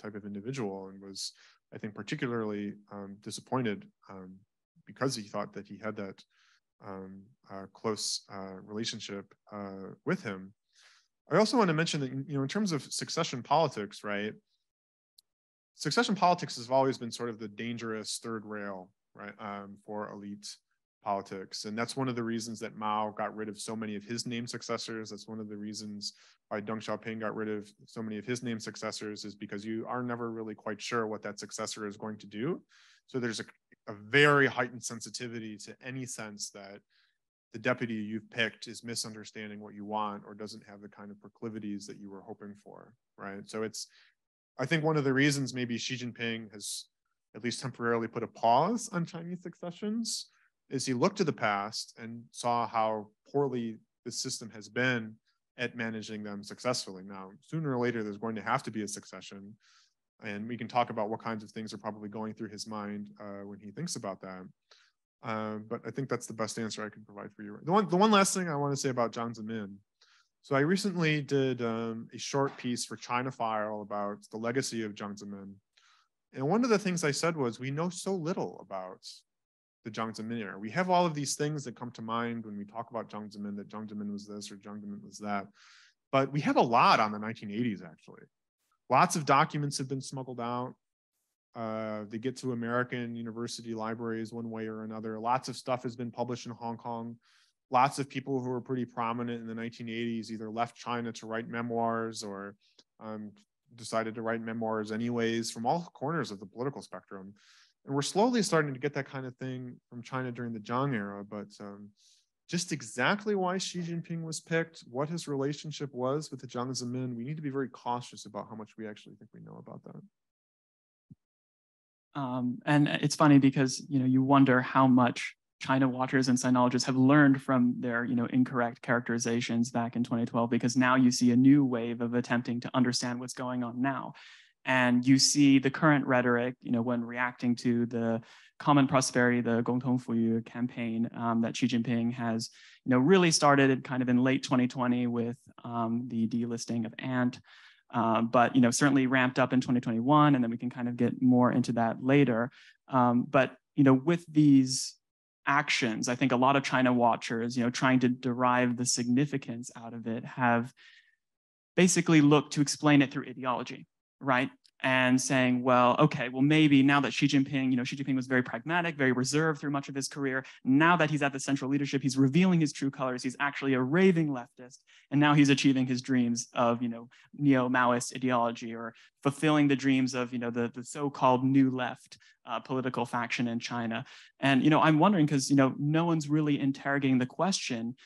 type of individual, and was, I think, particularly disappointed because he thought that he had that close relationship with him. I also want to mention that, in terms of succession politics, right? Succession politics has always been sort of the dangerous third rail, right, for elite politics. And that's one of the reasons that Mao got rid of so many of his named successors. That's one of the reasons why Deng Xiaoping got rid of so many of his named successors, is because you are never really quite sure what that successor is going to do. So there's a very heightened sensitivity to any sense that the deputy you've picked is misunderstanding what you want or doesn't have the kind of proclivities that you were hoping for, right? So I think one of the reasons maybe Xi Jinping has at least temporarily put a pause on Chinese successions is he looked to the past and saw how poorly the system has been at managing them successfully. Now, sooner or later, there's going to have to be a succession, and we can talk about what kinds of things are probably going through his mind when he thinks about that. But I think that's the best answer I can provide for you. The one last thing I want to say about Jiang Zemin So I recently did a short piece for China File about the legacy of Jiang Zemin. And one of the things I said was, we know so little about the Jiang Zemin era. We have all of these things that come to mind when we talk about Jiang Zemin, that Jiang Zemin was this or Jiang Zemin was that. But we have a lot on the 1980s, actually. Lots of documents have been smuggled out. They get to American university libraries one way or another. Lots of stuff has been published in Hong Kong. Lots of people who were pretty prominent in the 1980s either left China to write memoirs or decided to write memoirs anyways from all corners of the political spectrum. And we're slowly starting to get that kind of thing from China during the Jiang era, but just exactly why Xi Jinping was picked, what his relationship was with the Jiang Zemin, we need to be very cautious about how much we actually think we know about that. And it's funny because you wonder how much China watchers and sinologists have learned from their incorrect characterizations back in 2012, because now you see a new wave of attempting to understand what's going on now. And you see the current rhetoric, when reacting to the common prosperity, the 共同富裕 campaign that Xi Jinping has, really started kind of in late 2020 with the delisting of Ant, but certainly ramped up in 2021, and then we can kind of get more into that later. But with these actions, I think a lot of China watchers, trying to derive the significance out of it, have basically looked to explain it through ideology, right? And saying, well, okay, well, maybe now that Xi Jinping was very pragmatic, very reserved through much of his career. Now that he's at the central leadership, he's revealing his true colors. He's actually a raving leftist. And now he's achieving his dreams of, neo-Maoist ideology, or fulfilling the dreams of, the so-called new left political faction in China. And, I'm wondering, because, no one's really interrogating the question,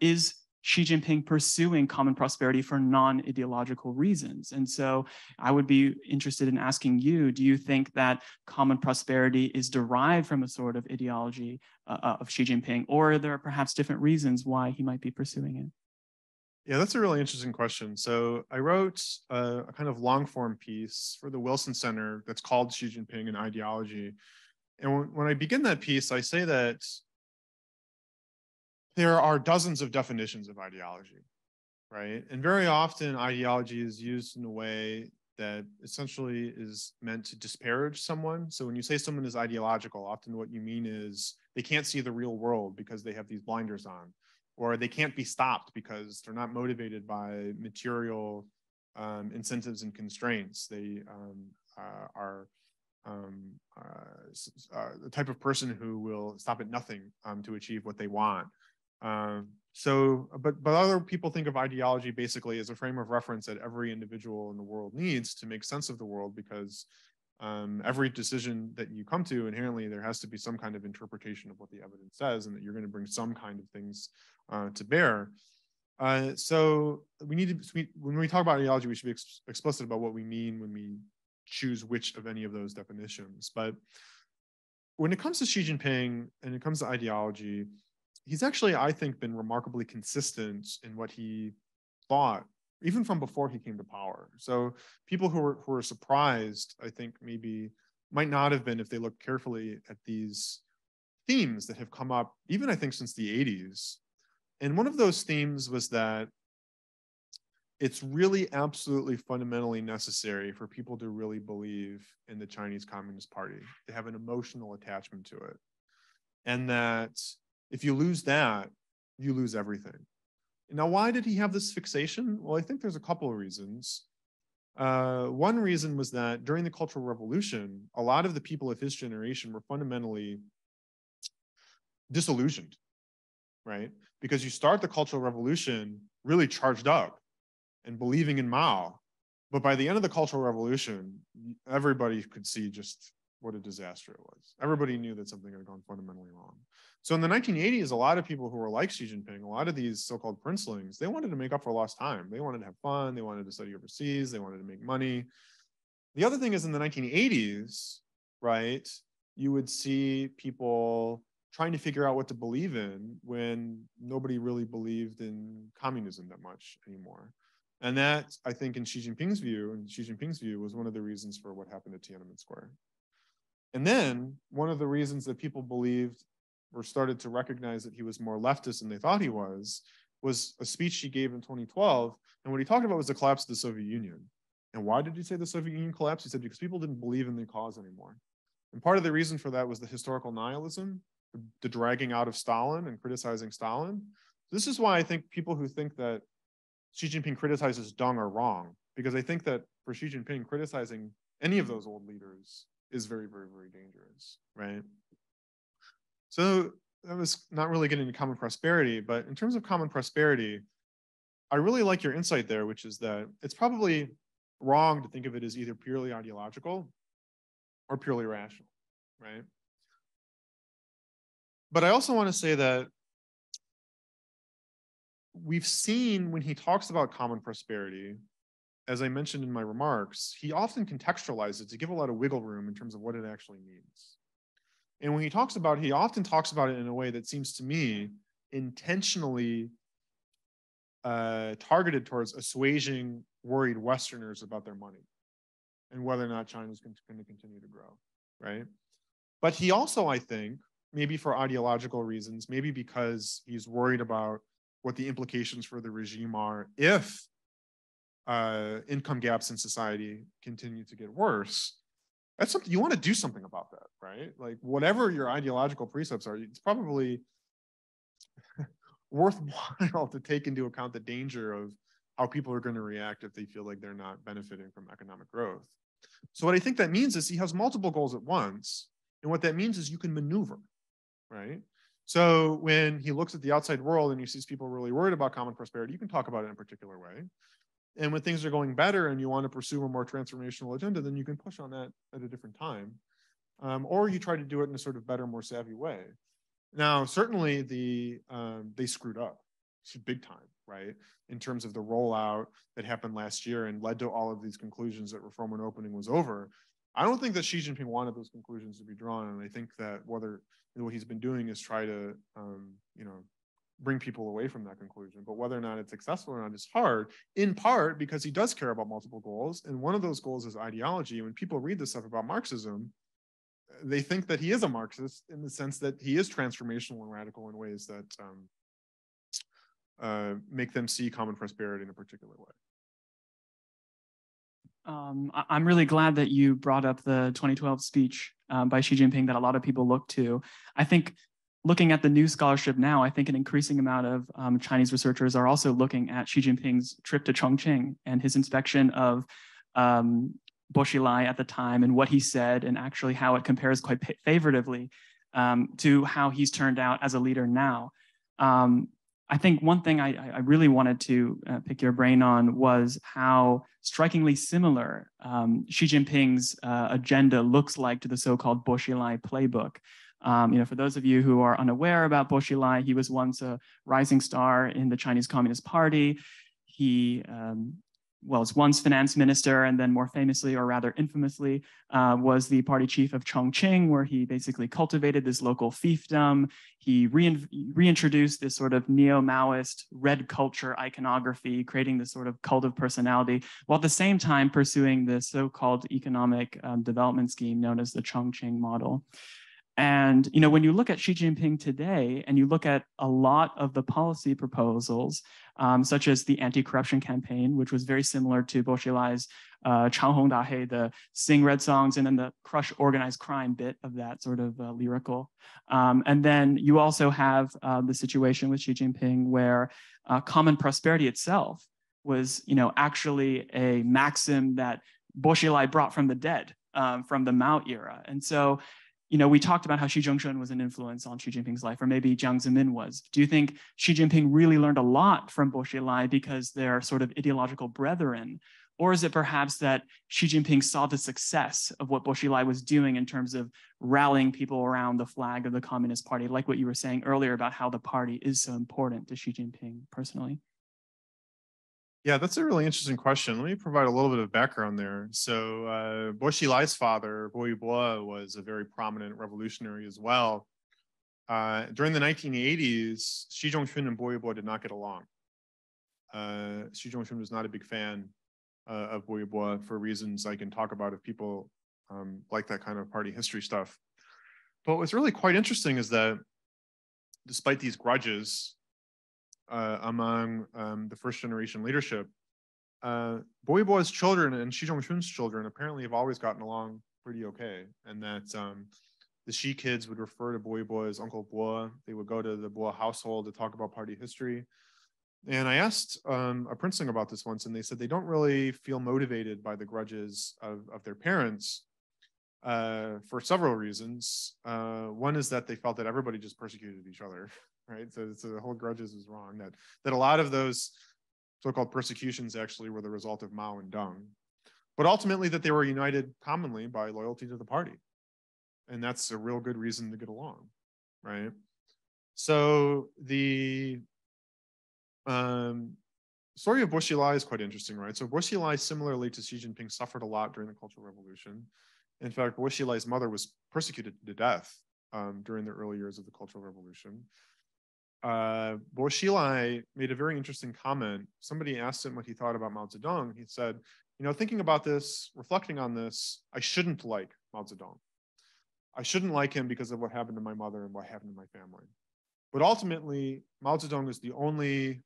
is Xi Jinping pursuing common prosperity for non-ideological reasons? And so I would be interested in asking you, do you think that common prosperity is derived from a sort of ideology of Xi Jinping, or are there perhaps different reasons why he might be pursuing it? Yeah, that's a really interesting question. So I wrote a kind of long form piece for the Wilson Center that's called Xi Jinping and Ideology. And when I begin that piece, I say that there are dozens of definitions of ideology, right? And very often ideology is used in a way that essentially is meant to disparage someone. So when you say someone is ideological, often what you mean is they can't see the real world because they have these blinders on, or they can't be stopped because they're not motivated by material incentives and constraints. They are the type of person who will stop at nothing to achieve what they want. But other people think of ideology basically as a frame of reference that every individual in the world needs to make sense of the world, because every decision that you come to, inherently there has to be some kind of interpretation of what the evidence says, and that you're going to bring some kind of things to bear. So we need to, when we talk about ideology, we should be explicit about what we mean when we choose which of any of those definitions. But when it comes to Xi Jinping and it comes to ideology, he's actually, I think, been remarkably consistent in what he thought, even from before he came to power. So people who were surprised, I think, maybe might not have been if they looked carefully at these themes that have come up, even I think since the 80s. And one of those themes was that it's really absolutely fundamentally necessary for people to really believe in the Chinese Communist Party, to have an emotional attachment to it. And that if you lose that, you lose everything. Now, why did he have this fixation? Well, I think there's a couple of reasons. One reason was that during the Cultural Revolution, a lot of the people of his generation were fundamentally disillusioned, right? Because you start the Cultural Revolution really charged up and believing in Mao. But by the end of the Cultural Revolution, everybody could see just what a disaster it was. Everybody knew that something had gone fundamentally wrong. So in the 1980s, a lot of people who were like Xi Jinping, a lot of these so-called princelings, they wanted to make up for lost time. They wanted to have fun. They wanted to study overseas. They wanted to make money. The other thing is, in the 1980s, right, you would see people trying to figure out what to believe in when nobody really believed in communism that much anymore. And that, I think, in Xi Jinping's view, was one of the reasons for what happened at Tiananmen Square. And then one of the reasons that people believed or started to recognize that he was more leftist than they thought he was was a speech he gave in 2012. And what he talked about was the collapse of the Soviet Union. And why did he say the Soviet Union collapsed? He said because people didn't believe in the cause anymore. And part of the reason for that was the historical nihilism, the dragging out of Stalin and criticizing Stalin. This is why I think people who think that Xi Jinping criticizes Deng are wrong, because I think that for Xi Jinping, criticizing any of those old leaders is very, very, very dangerous, right? So that was not really getting to common prosperity, but in terms of common prosperity, I really like your insight there, which is that it's probably wrong to think of it as either purely ideological or purely rational, right? But I also want to say that we've seen when he talks about common prosperity, as I mentioned in my remarks, he often contextualizes it to give a lot of wiggle room in terms of what it actually means. And when he talks about it, he often talks about it in a way that seems to me intentionally targeted towards assuaging worried Westerners about their money and whether or not China's going to continue to grow, right? But he also, I think, maybe for ideological reasons, maybe because he's worried about what the implications for the regime are if income gaps in society continue to get worse. That's something you want to do something about that, right? Like whatever your ideological precepts are, it's probably worthwhile to take into account the danger of how people are going to react if they feel like they're not benefiting from economic growth. So what I think that means is he has multiple goals at once. And what that means is you can maneuver, right? So when he looks at the outside world and he sees people really worried about common prosperity, you can talk about it in a particular way. And when things are going better and you want to pursue a more transformational agenda, then you can push on that at a different time. Or you try to do it in a sort of better, more savvy way. Now, certainly they screwed up big time, right? In terms of the rollout that happened last year and led to all of these conclusions that reform and opening was over. I don't think that Xi Jinping wanted those conclusions to be drawn. And I think that what he's been doing is try to, bring people away from that conclusion. But whether or not it's successful or not is hard, in part because he does care about multiple goals. And one of those goals is ideology. When people read this stuff about Marxism, they think that he is a Marxist in the sense that he is transformational and radical in ways that make them see common prosperity in a particular way. I'm really glad that you brought up the 2012 speech by Xi Jinping that a lot of people look to. I think looking at the new scholarship now, I think an increasing amount of Chinese researchers are also looking at Xi Jinping's trip to Chongqing and his inspection of Bo Xilai at the time and what he said and actually how it compares quite favorably to how he's turned out as a leader now. I think one thing I really wanted to pick your brain on was how strikingly similar Xi Jinping's agenda looks like to the so-called Bo Xilai playbook. For those of you who are unaware about Bo Xilai, he was once a rising star in the Chinese Communist Party. He was once finance minister and then more famously, or rather infamously, was the party chief of Chongqing, where he basically cultivated this local fiefdom. He reintroduced this sort of neo-Maoist red culture iconography, creating this sort of cult of personality, while at the same time pursuing the so-called economic development scheme known as the Chongqing model. And when you look at Xi Jinping today and you look at a lot of the policy proposals, such as the anti-corruption campaign, which was very similar to Bo Xilai's Changhong Dahei, the sing red songs, and then the crush organized crime bit of that sort of lyrical. And then you also have the situation with Xi Jinping where common prosperity itself was actually a maxim that Bo Xilai brought from the dead, from the Mao era. And so we talked about how Xi Zhongxun was an influence on Xi Jinping's life, or maybe Jiang Zemin was. Do you think Xi Jinping really learned a lot from Bo Xilai because they're sort of ideological brethren? Or is it perhaps that Xi Jinping saw the success of what Bo Xilai was doing in terms of rallying people around the flag of the Communist Party, like what you were saying earlier about how the party is so important to Xi Jinping personally? Yeah, that's a really interesting question. Let me provide a little bit of background there. So Bo Xilai's father, Bo Yibo, was a very prominent revolutionary as well. During the 1980s, Xi Zhongxun and Bo Yibo did not get along. Xi Zhongxun was not a big fan of Bo Yibo for reasons I can talk about if people like that kind of party history stuff. But what's really quite interesting is that despite these grudges, among the first generation leadership. Bo's children and Xi Zhongxun's children apparently have always gotten along pretty okay, and that the Xi kids would refer to Bo as Uncle Bo. They would go to the Bo household to talk about party history. And I asked a princeling about this once, and they said they don't really feel motivated by the grudges of their parents for several reasons. One is that they felt that everybody just persecuted each other, right? So the whole grudges is wrong. That a lot of those so-called persecutions actually were the result of Mao and Deng, but ultimately that they were united commonly by loyalty to the party. And that's a real good reason to get along, right? So the story of Bo Xilai is quite interesting, right? So Bo Xilai, similarly to Xi Jinping, suffered a lot during the Cultural Revolution. In fact, Bo Xilai's mother was persecuted to death during the early years of the Cultural Revolution. Bo Xilai made a very interesting comment. Somebody asked him what he thought about Mao Zedong. He said, you know, thinking about this, reflecting on this, I shouldn't like Mao Zedong. I shouldn't like him because of what happened to my mother and what happened to my family. But ultimately, Mao Zedong is the only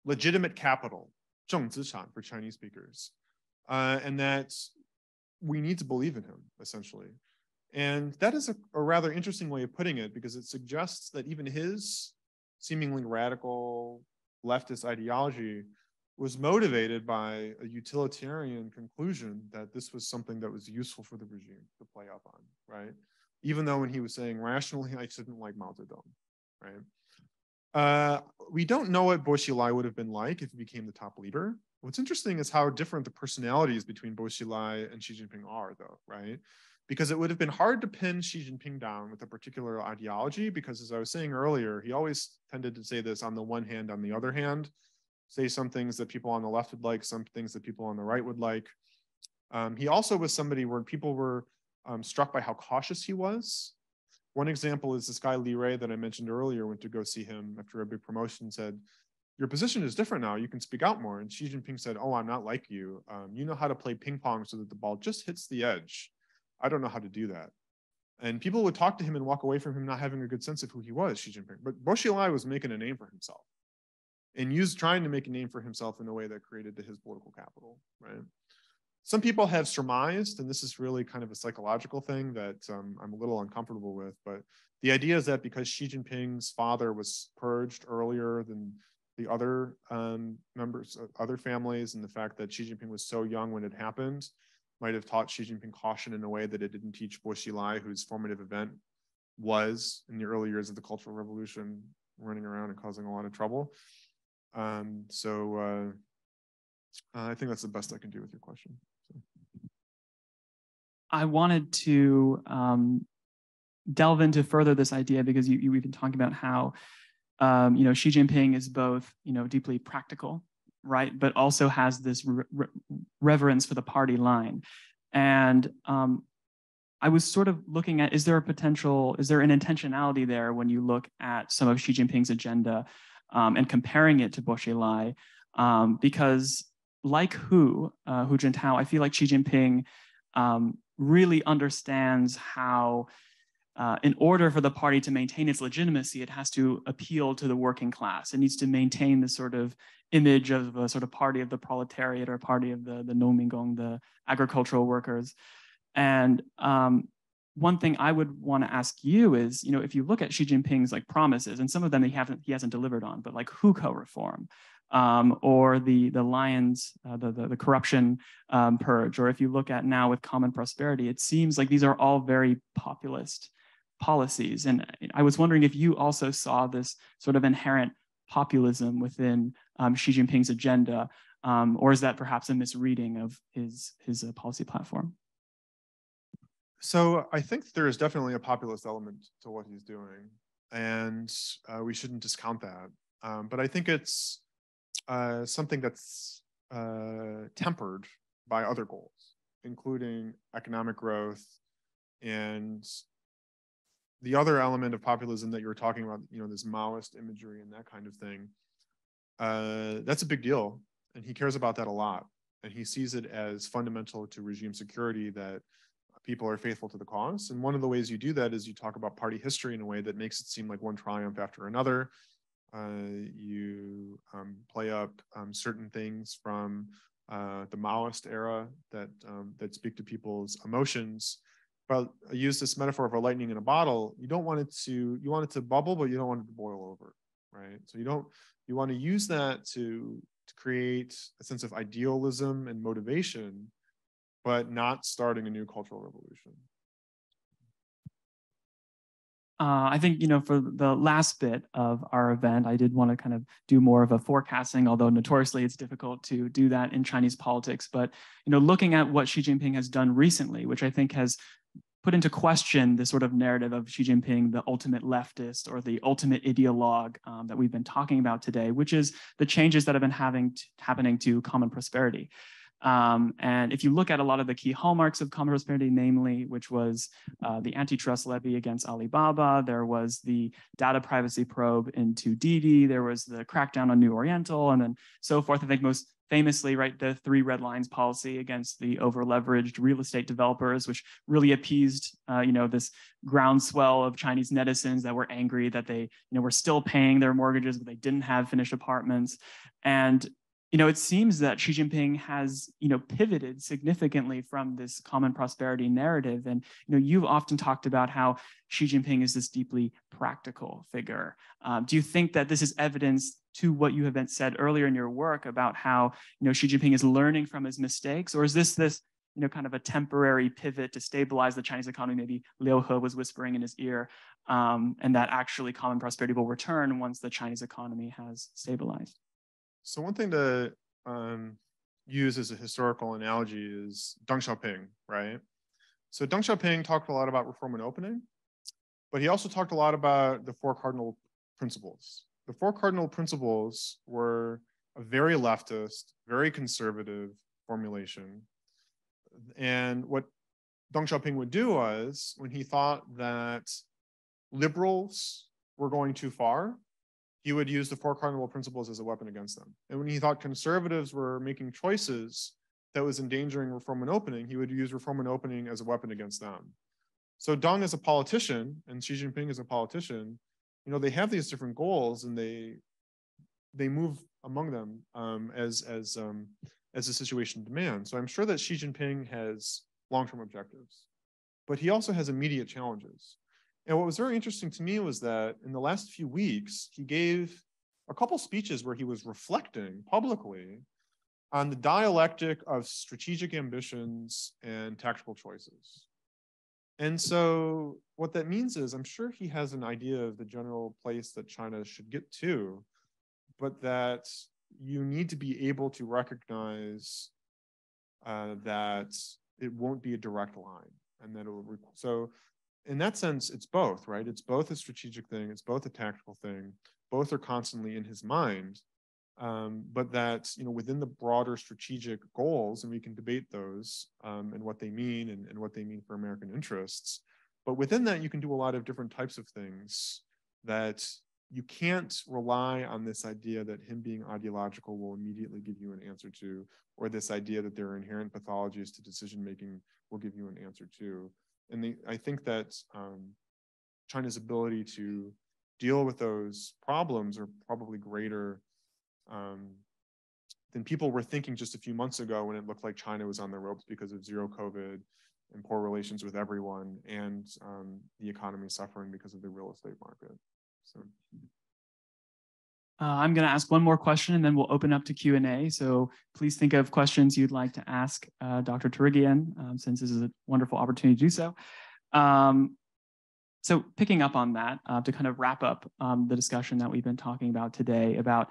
legitimate capital, 正资产 for Chinese speakers, and that we need to believe in him, essentially. And that is a rather interesting way of putting it, because it suggests that even his seemingly radical leftist ideology was motivated by a utilitarian conclusion that this was something that was useful for the regime to play up on, right? Even though when he was saying rationally, I shouldn't like Mao Zedong, right? We don't know what Bo Xilai would have been like if he became the top leader. What's interesting is how different the personalities between Bo Xilai and Xi Jinping are, though, right? Because it would have been hard to pin Xi Jinping down with a particular ideology, because as I was saying earlier, he always tended to say this on the one hand, on the other hand, say some things that people on the left would like, some things that people on the right would like. He also was somebody where people were struck by how cautious he was. One example is this guy Li Rui that I mentioned earlier went to go see him after a big promotion, said, your position is different now, you can speak out more. And Xi Jinping said, oh, I'm not like you. You know how to play ping pong so that the ball just hits the edge. I don't know how to do that. And people would talk to him and walk away from him not having a good sense of who he was, Xi Jinping. But Bo Xilai was making a name for himself, and trying to make a name for himself in a way that created his political capital, right? Some people have surmised, and this is really kind of a psychological thing that I'm a little uncomfortable with, but the idea is that because Xi Jinping's father was purged earlier than the other members of other families, and the fact that Xi Jinping was so young when it happened might have taught Xi Jinping caution in a way that it didn't teach Bo Xilai, whose formative event was in the early years of the Cultural Revolution, running around and causing a lot of trouble. I think that's the best I can do with your question. So. I wanted to delve into further this idea, because you've been talking about how Xi Jinping is both deeply practical, right, but also has this reverence for the party line. And I was sort of looking at, is there an intentionality there when you look at some of Xi Jinping's agenda and comparing it to Bo Xilai? Because like Hu Jintao, I feel like Xi Jinping really understands how in order for the party to maintain its legitimacy, it has to appeal to the working class. It needs to maintain the sort of image of a sort of party of the proletariat, or party of the Nomingong, the agricultural workers. And one thing I would want to ask you is, if you look at Xi Jinping's promises, and some of them he hasn't delivered on, but like hukou reform, or the lions, the corruption purge, or if you look at now with common prosperity, it seems like these are all very populist policies. And I was wondering if you also saw this sort of inherent populism within Xi Jinping's agenda, or is that perhaps a misreading of his policy platform? So I think there is definitely a populist element to what he's doing, and we shouldn't discount that. But I think it's something that's tempered by other goals, including economic growth and the other element of populism that you were talking about, this Maoist imagery and that kind of thing. That's a big deal, and he cares about that a lot, and he sees it as fundamental to regime security that people are faithful to the cause. And one of the ways you do that is you talk about party history in a way that makes it seem like one triumph after another. You play up certain things from the Maoist era that speak to people's emotions. But I use this metaphor of a lightning in a bottle. You want it to bubble, but you don't want it to boil over, right? So you want to use that to create a sense of idealism and motivation, but not starting a new cultural revolution. I think, for the last bit of our event, I did want to kind of do more of a forecasting, although notoriously it's difficult to do that in Chinese politics. But, looking at what Xi Jinping has done recently, which I think has put into question the sort of narrative of Xi Jinping, the ultimate leftist or the ultimate ideologue that we've been talking about today, which is the changes that have been happening to common prosperity. And if you look at a lot of the key hallmarks of common prosperity, namely, which was the antitrust levy against Alibaba, there was the data privacy probe into Didi, there was the crackdown on New Oriental, and then so forth. I think most famously, right, the 3 red lines policy against the over-leveraged real estate developers, which really appeased, this groundswell of Chinese netizens that were angry that they, were still paying their mortgages, but they didn't have finished apartments. And it seems that Xi Jinping has, pivoted significantly from this common prosperity narrative. And, you've often talked about how Xi Jinping is this deeply practical figure. Do you think that this is evidence to what you have said earlier in your work about how, Xi Jinping is learning from his mistakes? Or is this, kind of a temporary pivot to stabilize the Chinese economy? Maybe Liu He was whispering in his ear, and that actually common prosperity will return once the Chinese economy has stabilized. So one thing to use as a historical analogy is Deng Xiaoping, right? So Deng Xiaoping talked a lot about reform and opening, but he also talked a lot about the 4 cardinal principles. The 4 cardinal principles were a very leftist, very conservative formulation. And what Deng Xiaoping would do was, when he thought that liberals were going too far, he would use the 4 cardinal principles as a weapon against them. And when he thought conservatives were making choices that was endangering reform and opening, he would use reform and opening as a weapon against them. So Deng as a politician and Xi Jinping as a politician, they have these different goals, and they move among them as the situation demands. So I'm sure that Xi Jinping has long-term objectives, but he also has immediate challenges. And what was very interesting to me was that in the last few weeks, he gave a couple speeches where he was reflecting publicly on the dialectic of strategic ambitions and tactical choices. And so what that means is, I'm sure he has an idea of the general place that China should get to, but that you need to be able to recognize that it won't be a direct line, and that it will. So in that sense, it's both, right? It's both a strategic thing, it's both a tactical thing. Both are constantly in his mind, but that, within the broader strategic goals, and we can debate those and what they mean and what they mean for American interests. But within that, you can do a lot of different types of things that you can't rely on this idea that him being ideological will immediately give you an answer to, or this idea that there are inherent pathologies to decision-making will give you an answer to. And I think that China's ability to deal with those problems are probably greater than people were thinking just a few months ago, when it looked like China was on the ropes because of zero COVID and poor relations with everyone, and the economy suffering because of the real estate market. So. I'm going to ask one more question, and then we'll open up to Q&A. So please think of questions you'd like to ask Dr. Tarigian, since this is a wonderful opportunity to do so. So picking up on that, to kind of wrap up the discussion that we've been talking about today about,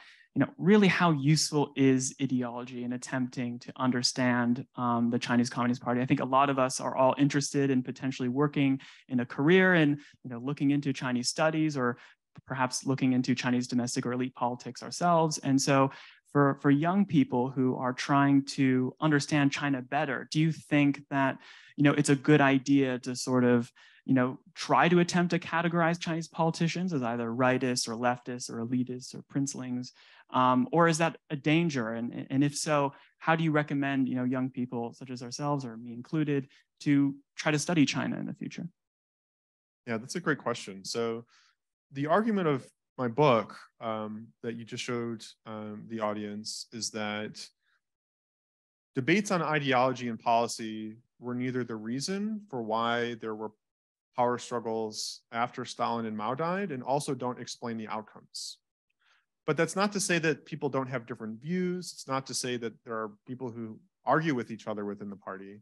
really how useful is ideology in attempting to understand the Chinese Communist Party. I think a lot of us are all interested in potentially working in a career and, looking into Chinese studies, or perhaps looking into Chinese domestic or elite politics ourselves. And so for young people who are trying to understand China better, do you think that, it's a good idea to sort of, try to attempt to categorize Chinese politicians as either rightists or leftists or elitists or princelings? Or is that a danger? And if so, how do you recommend, young people such as ourselves, or me included, to try to study China in the future? Yeah, that's a great question. So the argument of my book that you just showed the audience is that debates on ideology and policy were neither the reason for why there were power struggles after Stalin and Mao died, and also don't explain the outcomes. But that's not to say that people don't have different views. It's not to say that there are people who argue with each other within the party.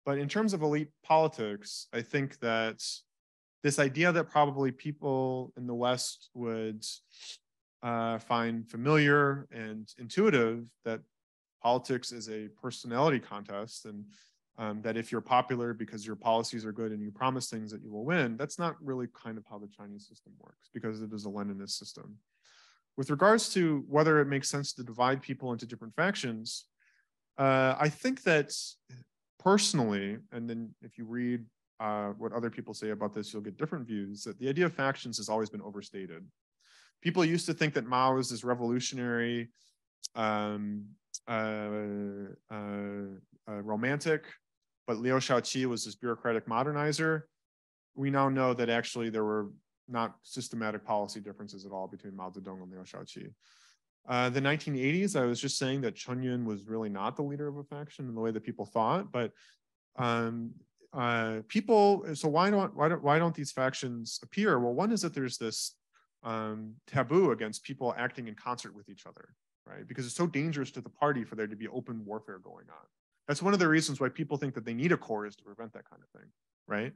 But in terms of elite politics, I think that this idea that probably people in the West would find familiar and intuitive, that politics is a personality contest, and that if you're popular because your policies are good and you promise things that you will win, that's not really kind of how the Chinese system works, because it is a Leninist system. With regards to whether it makes sense to divide people into different factions, I think that personally, and then if you read what other people say about this, you'll get different views, that the idea of factions has always been overstated. People used to think that Mao was this revolutionary, romantic, but Liu Shaoqi was this bureaucratic modernizer. We now know that actually there were not systematic policy differences at all between Mao Zedong and Liu Shaoqi. The 1980s, I was just saying that Chen Yun was really not the leader of a faction in the way that people thought, but so why don't these factions appear? Well, one is that there's this taboo against people acting in concert with each other, right? Because it's so dangerous to the party for there to be open warfare going on. That's one of the reasons why people think that they need a core, is to prevent that kind of thing, right?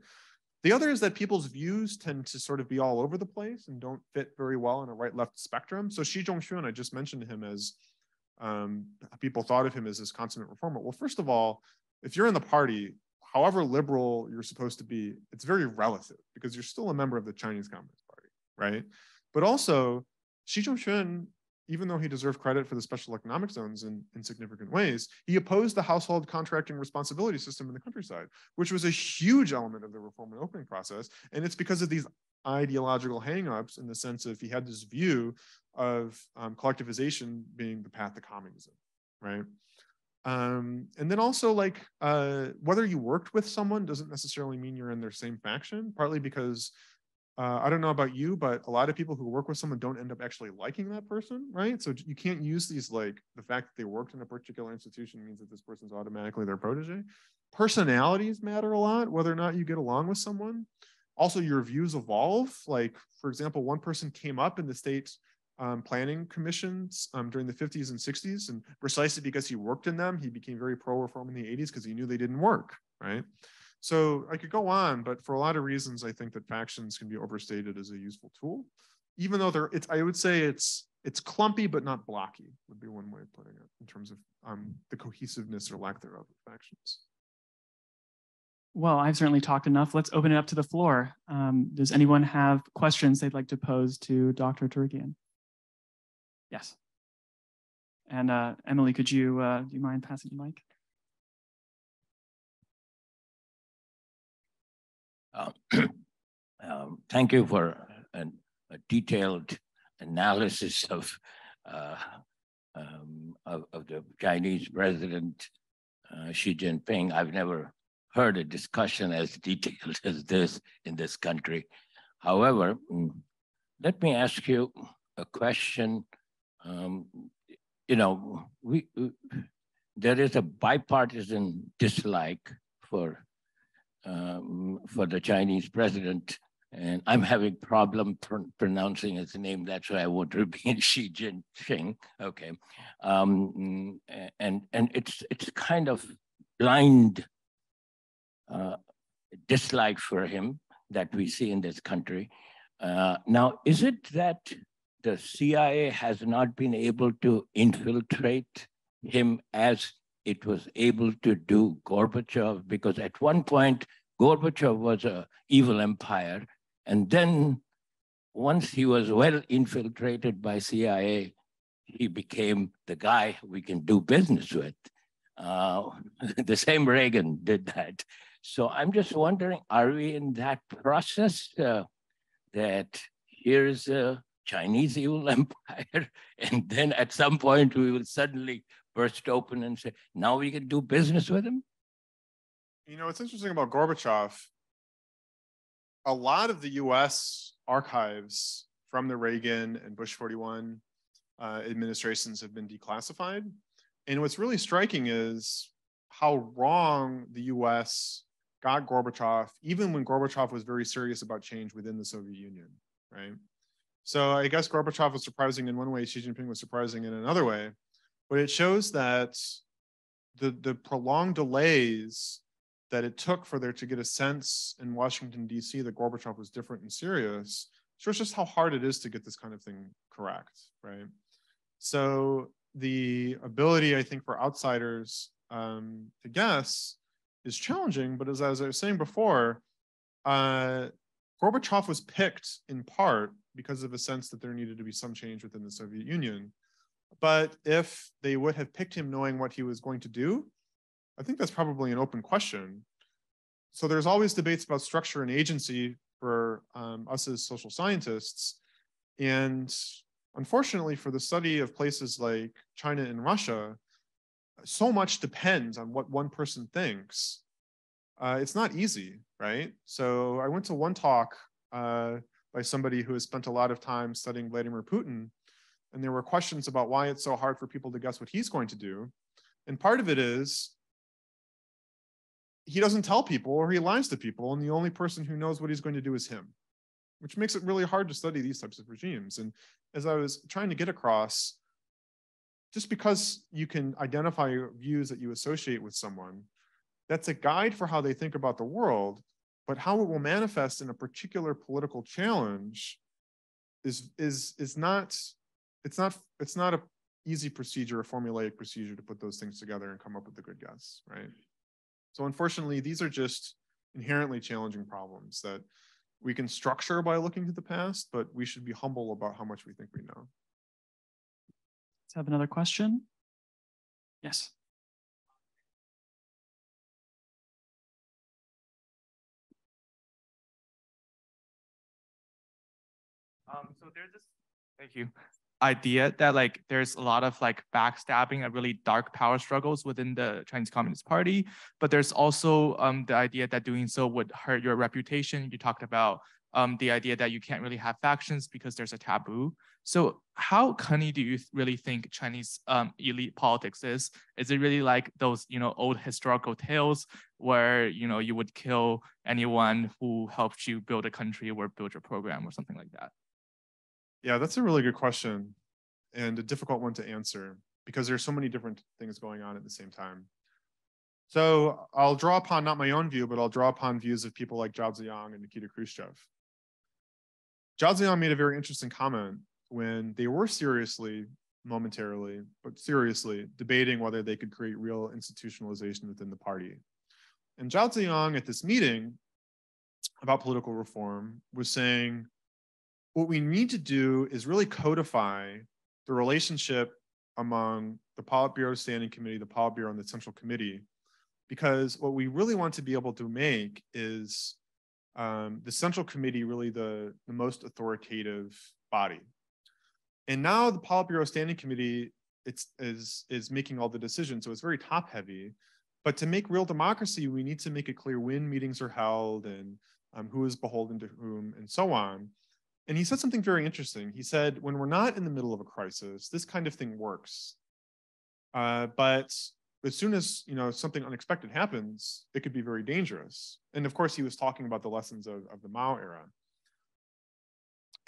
The other is that people's views tend to sort of be all over the place and don't fit very well in a right-left spectrum. So Xi Zhongxun, I just mentioned him as, people thought of him as this consummate reformer. Well, first of all, if you're in the party, however liberal you're supposed to be, it's very relative, because you're still a member of the Chinese Communist Party, right? But also, Xi Zhongxun, even though he deserved credit for the special economic zones in significant ways, he opposed the household contracting responsibility system in the countryside, which was a huge element of the reform and opening process. And it's because of these ideological hangups, in the sense of he had this view of collectivization being the path to communism, right? And then also, like, whether you worked with someone doesn't necessarily mean you're in their same faction, partly because I don't know about you, but a lot of people who work with someone don't end up actually liking that person, right? So you can't use these, like, the fact that they worked in a particular institution means that this person's automatically their protege. Personalities matter a lot, whether or not you get along with someone. Also, your views evolve. Like, for example, one person came up in the state planning commissions during the 50s and 60s, and precisely because he worked in them, he became very pro-reform in the 80s because he knew they didn't work, right? So I could go on, but for a lot of reasons, I think that factions can be overstated as a useful tool, even though I would say it's clumpy but not blocky, would be one way of putting it, in terms of the cohesiveness or lack thereof of factions. Well, I've certainly talked enough. Let's open it up to the floor. Does anyone have questions they'd like to pose to Dr. Turikian? Yes. And Emily, could you, do you mind passing the mic? Thank you for a detailed analysis of the Chinese president, Xi Jinping. I've never heard a discussion as detailed as this in this country. However, let me ask you a question. You know, there is a bipartisan dislike for the Chinese president, and I'm having problem pronouncing his name. That's why I won't repeat Xi Jinping. Okay, and it's kind of blind dislike for him that we see in this country. Now, is it that the CIA has not been able to infiltrate him as it was able to do Gorbachev? Because at one point, Gorbachev was an evil empire. And then once he was well infiltrated by CIA, he became the guy we can do business with. The same Reagan did that. So I'm just wondering, are we in that process that here's a Chinese evil empire, and then at some point we will suddenly burst open and say, now we can do business with him? You know, what's interesting about Gorbachev, a lot of the US archives from the Reagan and Bush 41 administrations have been declassified. And what's really striking is how wrong the US got Gorbachev, even when Gorbachev was very serious about change within the Soviet Union, right? So I guess Gorbachev was surprising in one way, Xi Jinping was surprising in another way, but it shows that the prolonged delays that it took for there to get a sense in Washington, D.C. that Gorbachev was different and serious shows just how hard it is to get this kind of thing correct, right? So the ability, I think, for outsiders to guess is challenging, but as I was saying before, Gorbachev was picked in part because of a sense that there needed to be some change within the Soviet Union. But if they would have picked him knowing what he was going to do, I think that's probably an open question. So there's always debates about structure and agency for us as social scientists. And unfortunately, for the study of places like China and Russia, so much depends on what one person thinks. It's not easy, right? So I went to one talk by somebody who has spent a lot of time studying Vladimir Putin, and there were questions about why it's so hard for people to guess what he's going to do. And part of it is he doesn't tell people, or he lies to people, and the only person who knows what he's going to do is him, which makes it really hard to study these types of regimes. And as I was trying to get across, just because you can identify views that you associate with someone, that's a guide for how they think about the world, but how it will manifest in a particular political challenge is not a easy procedure, a formulaic procedure to put those things together and come up with a good guess, right? So unfortunately, these are just inherently challenging problems that we can structure by looking to the past, but we should be humble about how much we think we know. Let's have another question. Yes. So there's this, thank you, idea that like there's a lot of like backstabbing and really dark power struggles within the Chinese Communist Party, but there's also the idea that doing so would hurt your reputation. You talked about the idea that you can't really have factions because there's a taboo. So how cunning do you really think Chinese elite politics is? Is it really like those, old historical tales where, you would kill anyone who helped you build a country or build your program or something like that? Yeah, that's a really good question and a difficult one to answer because there's so many different things going on at the same time. So I'll draw upon not my own view, but I'll draw upon views of people like Jiang Zemin and Nikita Khrushchev. Jiang Zemin made a very interesting comment when they were momentarily, but seriously debating whether they could create real institutionalization within the party. And Jiang Zemin at this meeting about political reform was saying, what we need to do is really codify the relationship among the Politburo Standing Committee, the Politburo, and the Central Committee, because what we really want to be able to make is the Central Committee really the most authoritative body. And now the Politburo Standing Committee is making all the decisions, so it's very top-heavy. But to make real democracy, we need to make it clear when meetings are held and who is beholden to whom and so on. And he said something very interesting. He said, when we're not in the middle of a crisis, this kind of thing works. But as soon as something unexpected happens, it could be very dangerous. And of course, he was talking about the lessons of the Mao era.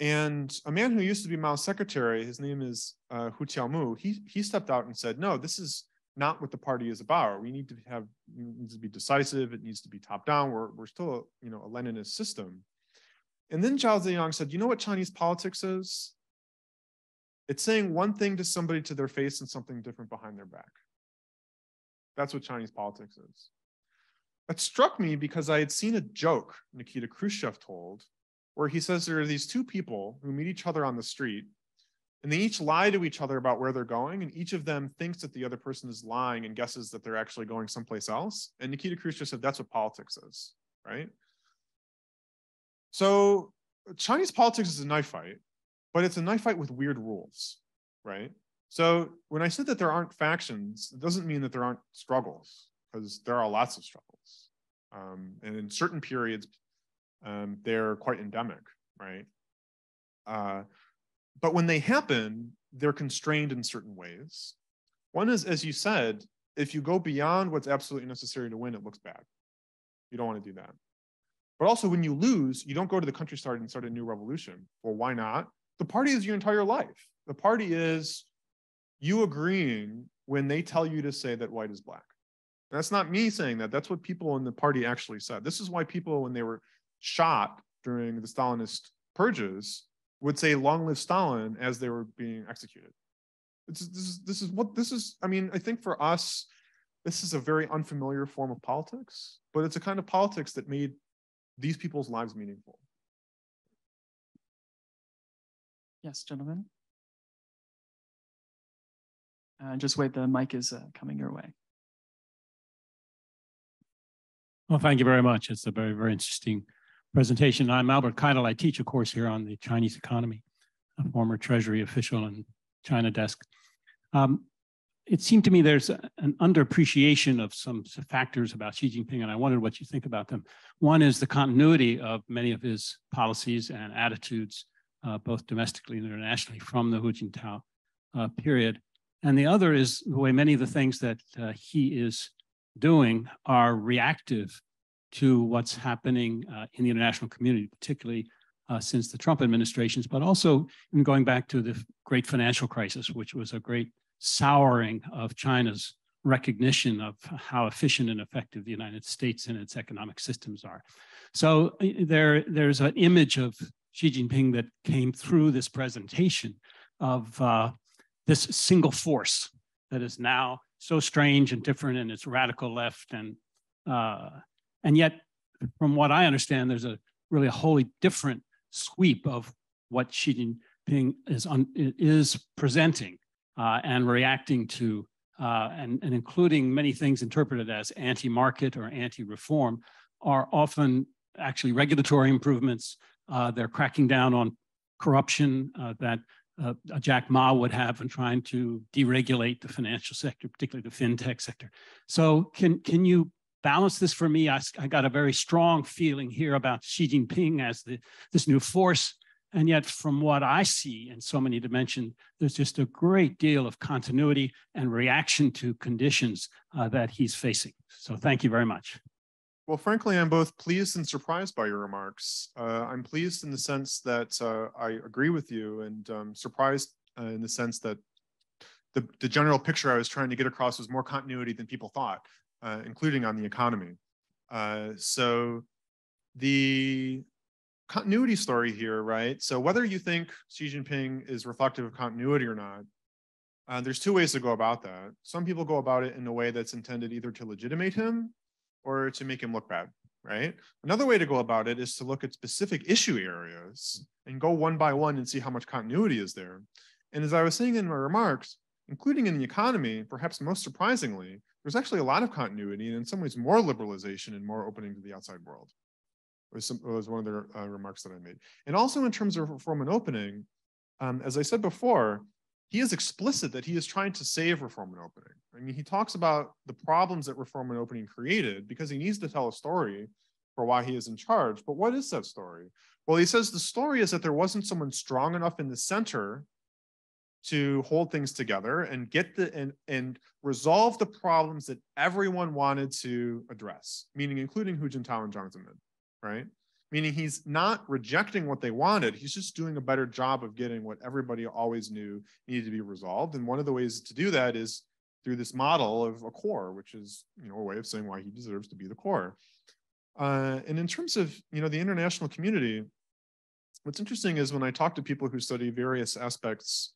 And a man who used to be Mao's secretary, his name is Hu Tiaomu, he stepped out and said, no, this is not what the party is about. We need to be decisive. It needs to be top down. We're still a Leninist system. And then Jiang Zemin said, you know what Chinese politics is? It's saying one thing to somebody to their face and something different behind their back. That's what Chinese politics is. It struck me because I had seen a joke Nikita Khrushchev told, where he says there are these two people who meet each other on the street, and they each lie to each other about where they're going, and each of them thinks that the other person is lying and guesses that they're actually going someplace else. And Nikita Khrushchev said that's what politics is, right? So Chinese politics is a knife fight, but it's a knife fight with weird rules, right? So when I said that there aren't factions, it doesn't mean that there aren't struggles, because there are lots of struggles. And in certain periods, they're quite endemic, right? But when they happen, they're constrained in certain ways. One is, as you said, if you go beyond what's absolutely necessary to win, it looks bad. You don't want to do that. But also when you lose, you don't go to the countryside and start a new revolution. Well, why not? The party is your entire life. The party is you agreeing when they tell you to say that white is black. And that's not me saying that. That's what people in the party actually said. This is why people, when they were shot during the Stalinist purges, would say long live Stalin as they were being executed. I mean, I think for us, this is a very unfamiliar form of politics, but it's a kind of politics that made these people's lives meaningful. Yes, gentlemen. Just wait, the mic is coming your way. Well, thank you very much. It's a very, very interesting presentation. I'm Albert Keidel. I teach a course here on the Chinese economy, a former Treasury official and China desk. It seemed to me there's an underappreciation of some factors about Xi Jinping, and I wondered what you think about them. One is the continuity of many of his policies and attitudes, both domestically and internationally, from the Hu Jintao period. And the other is the way many of the things that he is doing are reactive to what's happening in the international community, particularly since the Trump administrations, but also in going back to the great financial crisis, which was a great souring of China's recognition of how efficient and effective the United States and its economic systems are. So there's an image of Xi Jinping that came through this presentation of this single force that is now so strange and different in its radical left, and yet, from what I understand, there's really a wholly different sweep of what Xi Jinping is presenting and reacting to, and including many things interpreted as anti-market or anti-reform, are often actually regulatory improvements. They're cracking down on corruption that Jack Ma would have in trying to deregulate the financial sector, particularly the fintech sector. So can you balance this for me? I got a very strong feeling here about Xi Jinping as this new force, and yet from what I see in so many dimensions, there's just a great deal of continuity and reaction to conditions that he's facing. So thank you very much. Well, frankly, I'm both pleased and surprised by your remarks. I'm pleased in the sense that I agree with you, and surprised in the sense that the general picture I was trying to get across was more continuity than people thought, including on the economy. So the continuity story here, right? So whether you think Xi Jinping is reflective of continuity or not, there's two ways to go about that. Some people go about it in a way that's intended either to legitimate him or to make him look bad, right? Another way to go about it is to look at specific issue areas and go one by one and see how much continuity is there. And as I was saying in my remarks, including in the economy, perhaps most surprisingly, there's actually a lot of continuity and in some ways more liberalization and more opening to the outside world. It was one of the remarks that I made. And also in terms of reform and opening, as I said before, he is explicit that he is trying to save reform and opening. I mean, he talks about the problems that reform and opening created because he needs to tell a story for why he is in charge. But what is that story? Well, he says the story is that there wasn't someone strong enough in the center to hold things together and get and resolve the problems that everyone wanted to address, meaning including Hu Jintao and Jiang Zemin, right? Meaning he's not rejecting what they wanted. He's just doing a better job of getting what everybody always knew needed to be resolved. And one of the ways to do that is through this model of a core, which is, a way of saying why he deserves to be the core. And in terms of, the international community, what's interesting is when I talk to people who study various aspects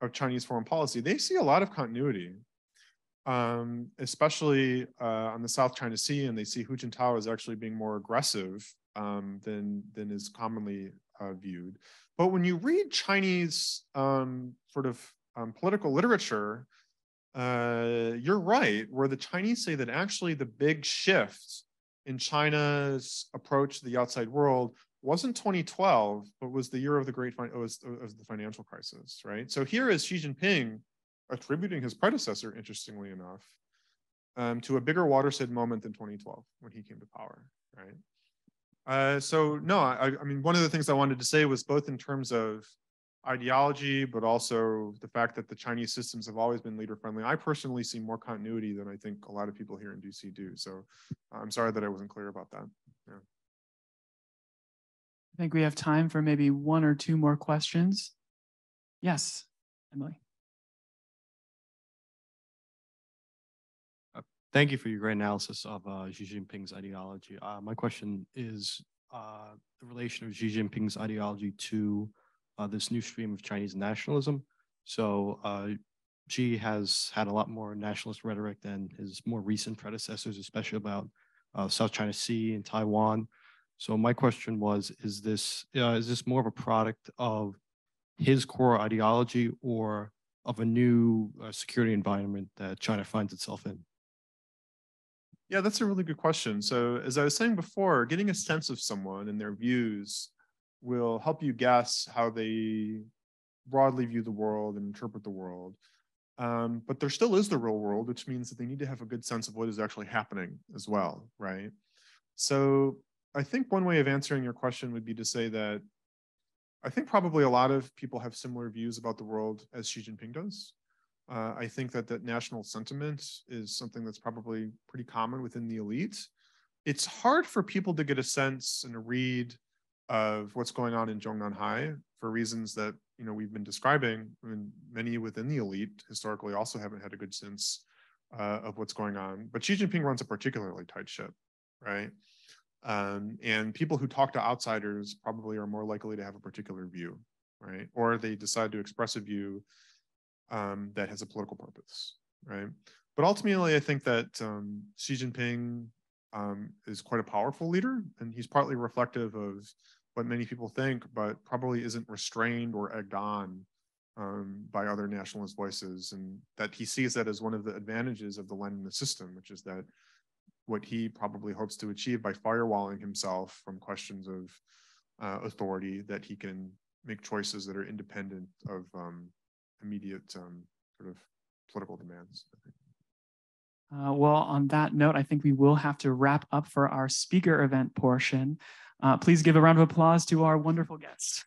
of Chinese foreign policy, they see a lot of continuity, especially on the South China Sea, and they see Hu Jintao as actually being more aggressive than is commonly viewed. But when you read Chinese political literature, you're right, where the Chinese say that actually the big shift in China's approach to the outside world wasn't 2012, but was the year of the financial crisis, right? So here is Xi Jinping attributing his predecessor, interestingly enough, to a bigger watershed moment than 2012 when he came to power, right? So no, I mean, one of the things I wanted to say was both in terms of ideology, but also the fact that the Chinese systems have always been leader friendly. I personally see more continuity than I think a lot of people here in DC do. So I'm sorry that I wasn't clear about that. Yeah. I think we have time for maybe one or two more questions. Yes, Emily. Thank you for your great analysis of Xi Jinping's ideology. My question is the relation of Xi Jinping's ideology to this new stream of Chinese nationalism. So Xi has had a lot more nationalist rhetoric than his more recent predecessors, especially about South China Sea and Taiwan. So my question was, is this more of a product of his core ideology or of a new security environment that China finds itself in? Yeah, that's a really good question. So as I was saying before, getting a sense of someone and their views will help you guess how they broadly view the world and interpret the world. But there still is the real world, which means that they need to have a good sense of what is actually happening as well, right? So I think one way of answering your question would be to say that I think probably a lot of people have similar views about the world as Xi Jinping does. I think that that national sentiment is something that's probably pretty common within the elite. It's hard for people to get a sense and a read of what's going on in Zhongnanhai for reasons that we've been describing. I mean, many within the elite historically also haven't had a good sense of what's going on. But Xi Jinping runs a particularly tight ship, right? And people who talk to outsiders probably are more likely to have a particular view, right? Or they decide to express a view that has a political purpose, right? But ultimately, I think that Xi Jinping is quite a powerful leader, and he's partly reflective of what many people think, but probably isn't restrained or egged on by other nationalist voices, and that he sees that as one of the advantages of the Leninist system, which is that what he probably hopes to achieve by firewalling himself from questions of authority, that he can make choices that are independent of immediate sort of political demands. Well, on that note, I think we will have to wrap up for our speaker event portion. Please give a round of applause to our wonderful guests.